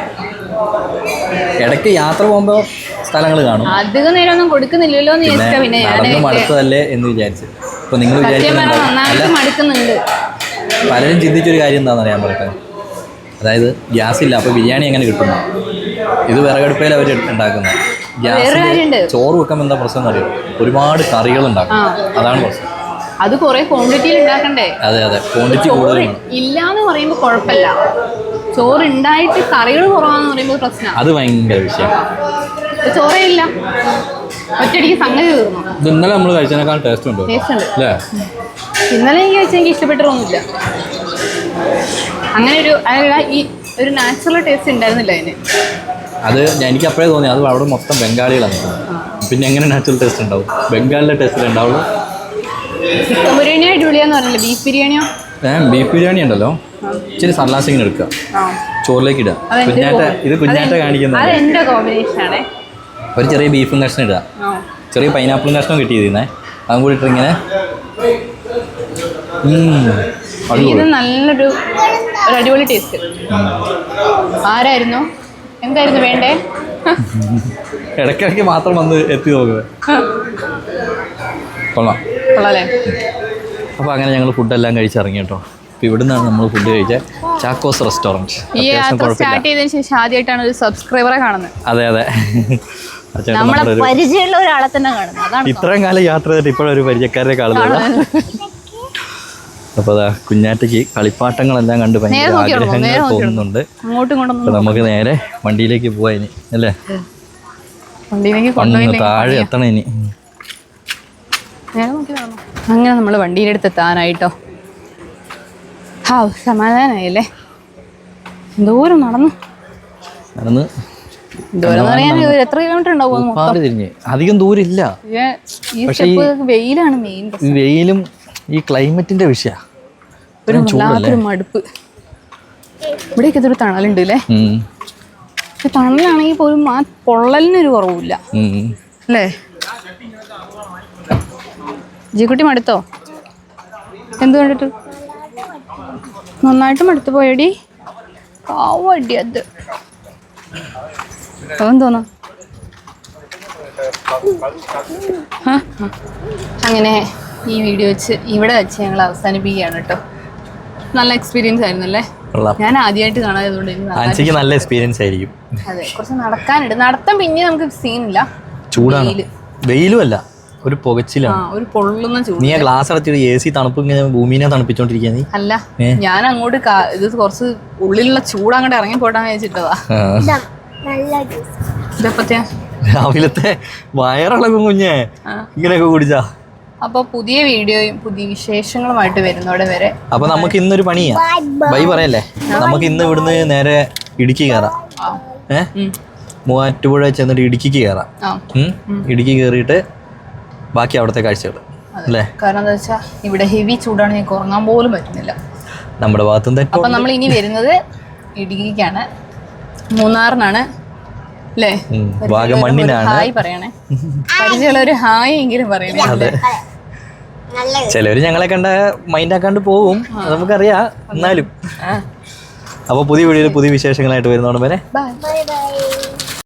ഇടയ്ക്ക് യാത്ര പോകുമ്പോൾ സ്ഥലങ്ങൾ കാണും. അധികം നേരം ഒന്നും കൊടുക്കുന്നില്ലല്ലോ എന്ന് ചോദിച്ചാൽ പിന്നെ നടന്ന് മടുത്തതല്ലേ എന്ന് വിചാരിച്ചു. ഇപ്പം നിങ്ങൾ മടുക്കുന്നുണ്ട്. പലരും ചിന്തിച്ചൊരു കാര്യം എന്താണെന്ന് അറിയാൻ പറയട്ടെ, അതായത് ഗ്യാസ് ഇല്ല, അപ്പോൾ ബിരിയാണി എങ്ങനെ കിട്ടുന്നു? ഇത് വിറകടുപ്പയിൽ അവർ ഉണ്ടാക്കുന്നത്. ഗ്യാസിൽ ചോറ് വെക്കുമ്പോൾ എന്താ പ്രശ്നം എന്ന് അറിയാം, ഒരുപാട് കറികൾ ഉണ്ടാക്കും, അതാണ് പ്രശ്നം. അത് കുറെ ക്വാണ്ടിറ്റിയിൽ ഉണ്ടാക്കണ്ടേ? അതെ ക്വാണ്ടിറ്റി കൂടുതലാണ്. ഇല്ലാന്ന് പറയുമ്പോൾ കുഴപ്പമില്ല, ചോറ് ഉണ്ടായിട്ട് കറികൾ കുറവാന്ന് പറയുമ്പോൾ പ്രശ്നം. അത് ഭയങ്കര വിഷയം. ചോറേ ഇല്ല, ഒറ്റയടിക്ക് സംഗതി തീർന്നു. ഇത് ഇന്നലെ നമ്മൾ കഴിച്ചതിനേക്കാൾ ടേസ്റ്റ് ഉണ്ട്. ടേസ്റ്റ് ഉണ്ട് അല്ലേ? ഇന്നലെ എനിക്ക് കഴിച്ചാൽ എനിക്ക് ഇഷ്ടപ്പെട്ടിട്ടൊന്നുമില്ല. അങ്ങനെ ഈ ഒരു നാച്ചുറൽ ടേസ്റ്റ് ഉണ്ടായിരുന്നില്ല അതിന്. അത് എനിക്ക് അപ്പോഴേ തോന്നി, അത് അവിടെ മൊത്തം ബംഗാളികളാണ്. പിന്നെ എങ്ങനെ നാച്ചുറൽ ടേസ്റ്റ് ഉണ്ടാവും? ബംഗാളിലെ ടേസ്റ്റിൽ ഉണ്ടാവുള്ളൂ. ചിക്കൻ ബിരിയാണി അടിപൊളിയാന്ന് പറഞ്ഞില്ല, ബീഫ് ബിരിയാണിയോ? ബീഫ് ബിരിയാണി ഉണ്ടല്ലോ, ഇച്ചിരി സല്ലാസിങ്ങനെ എടുക്കുക, ചോറിലേക്ക് ഇടുക. കുഞ്ഞാറ്റ കാണിക്കുന്നത് അതെന്റെ കോമ്പിനേഷൻ ആണ്. ഒരു ചെറിയ ബീഫും കഷ്ണം ഇടുക, ചെറിയ പൈനാപ്പിളും കഷ്ണം കിട്ടിയതിനെ അതും കൂടി ഇട്ടിങ്ങനെ. ഇത് നല്ലൊരു അടിപൊളി ടേസ്റ്റ്. ആരായിരുന്നു, എന്തായിരുന്നു വേണ്ടേ? ഇടയ്ക്കിടയ്ക്ക് മാത്രം വന്ന് എത്തി നോക്കുക. കൊള്ളാല്ലേ? അപ്പോൾ അങ്ങനെ ഞങ്ങൾ ഫുഡെല്ലാം കഴിച്ചിറങ്ങി കേട്ടോ. അപ്പോൾ ഇവിടെ നിന്നാണ് നമ്മൾ ഫുഡ് കഴിച്ചത്, ചാക്കോസ് റെസ്റ്റോറൻറ്റ്. ഈ യാത്ര സ്റ്റാർട്ട് ചെയ്തതിന് ശേഷം ആദ്യമായിട്ടാണ് ഒരു സബ്സ്ക്രൈബറെ കാണുന്നത്. അതെ നമ്മളെ പരിചയമുള്ള ഒരാളെ തന്നെ കാണുന്നത്. ഇത്രയും കാലം യാത്ര ചെയ്തിട്ട് ഇപ്പോഴൊരു പരിചയക്കാരെ കാണുന്നില്ല. അപ്പോൾ അതാ കുഞ്ഞാറ്റയ്ക്ക് കളിപ്പാട്ടങ്ങളെല്ലാം കണ്ട് ഭയങ്കര ആഗ്രഹങ്ങൾ തോന്നുന്നുണ്ട്. അപ്പോൾ നമുക്ക് നേരെ വണ്ടിയിലേക്ക് പോവാ ഇനി അല്ലേ? താഴെ എത്തണം ഇനി. അങ്ങനെ നമ്മൾ വണ്ടിയുടെ അടുത്ത് എത്താനായിട്ടോ. സമാധാനായല്ലേ? ദൂരം നടന്നു എത്ര കിലോമീറ്റർ ഉണ്ടാവും? അധികം ദൂരമില്ല. വെയിലാണ് മെയിൻ. വെയിലും ഈ ക്ലൈമറ്റിന്റെ വിഷയ ഒരു മടുപ്പ്. ഇവിടെയൊക്കെ ഇതൊരു തണലുണ്ട് അല്ലേ? പക്ഷെ തണലാണെങ്കിൽ പോലും ആ പൊള്ളലിനൊരു കുറവില്ല അല്ലേ? ജിക്കുട്ടി മടുത്തോ? എന്ത് കണ്ടിട്ട്? നന്നായിട്ട് മടുത്തു പോയടി. കാവടി അത് തോന്നാ. അങ്ങനെ ഈ വീഡിയോ ഇവിടെ വെച്ച് ഞങ്ങൾ അവസാനിപ്പിക്കുകയാണ് കേട്ടോ. നല്ല എക്സ്പീരിയൻസ് ആയിരുന്നു അല്ലേ? ഞാൻ ആദ്യമായിട്ട് കാണാത്തതുകൊണ്ട് എനിക്ക് നല്ല എക്സ്പീരിയൻസ് ആയിരിക്കും. അതെ, കുറച്ച് നടക്കാനുണ്ട്. നടത്താൻ പിന്നെ നമുക്ക് സീനില്ല, ചൂടാണ്, വെയിലും അല്ല, ഒരു പുകച്ചിലാണ്, ഒരു പൊള്ളുന്ന ചൂട്. നീ ഗ്ലാസ് അടച്ചിട്ട് AC തണുപ്പ് ഇങ്ങനെ ഭൂമിനെ തണുപ്പിച്ചോണ്ടിരിക്കുക. നീ അല്ല, ഞാൻ അങ്ങോട്ട് ഇത് കുറച്ച് ഉള്ളിലുള്ള ചൂട് അങ്ങോട്ട് ഇറങ്ങി പോട്ടാന്ന് വെച്ചിട്ടതാ. ഇതെപ്പത്തെയാ രാവിലത്തെ വയറിളകും കുഞ്ഞേ ഇങ്ങനെയൊക്കെ കുടിച്ചാ. അപ്പൊ പുതിയ വീഡിയോയും പുതിയ വിശേഷങ്ങളുമായിട്ട് വരുന്നോടെ വരെ. അപ്പൊ നമുക്ക് ഇന്നൊരു പണിയാ, ബൈ പറയല്ലേ? നമുക്ക് ഇന്ന് ഇവിടുന്ന് നേരെ ഇടുക്കി കയറാം. മൂവാറ്റുപുഴ ചെന്നിട്ട് ഇടുക്കിക്ക് കയറാം. ആ ഇടുക്കി കയറിയിട്ട് ബാക്കി അവിടുത്തെ കാഴ്ചകൾ അല്ലേ. കാരണം എന്താ വെച്ചാൽ ഇവിടെ ഹെവി ചൂടാണ്, ഞങ്ങൾക്ക് ഉറങ്ങാൻ പോലും പറ്റുന്നില്ല. നമ്മുടെ ഭാഗത്തും തെറ്റും. അപ്പം നമ്മൾ ഇനി വരുന്നത് ഇടുക്കിക്കാണ്, മൂന്നാറിനാണ് അല്ലേ. വാഗമണ്ണിനാണ്. ഹായ് പറയണേ, പരിചയമുള്ള ഒരു ഹായ് എങ്കിലും പറയണേ. അതെ, ചിലവര് ഞങ്ങളെ കണ്ട മൈൻഡ് ആക്കാണ്ട് പോവും, നമുക്കറിയാം. എന്നാലും അപ്പോൾ പുതിയ വീഡിയോയിൽ പുതിയ വിശേഷങ്ങളായിട്ട് വരുന്നോണ്ട് വരെ ബൈ.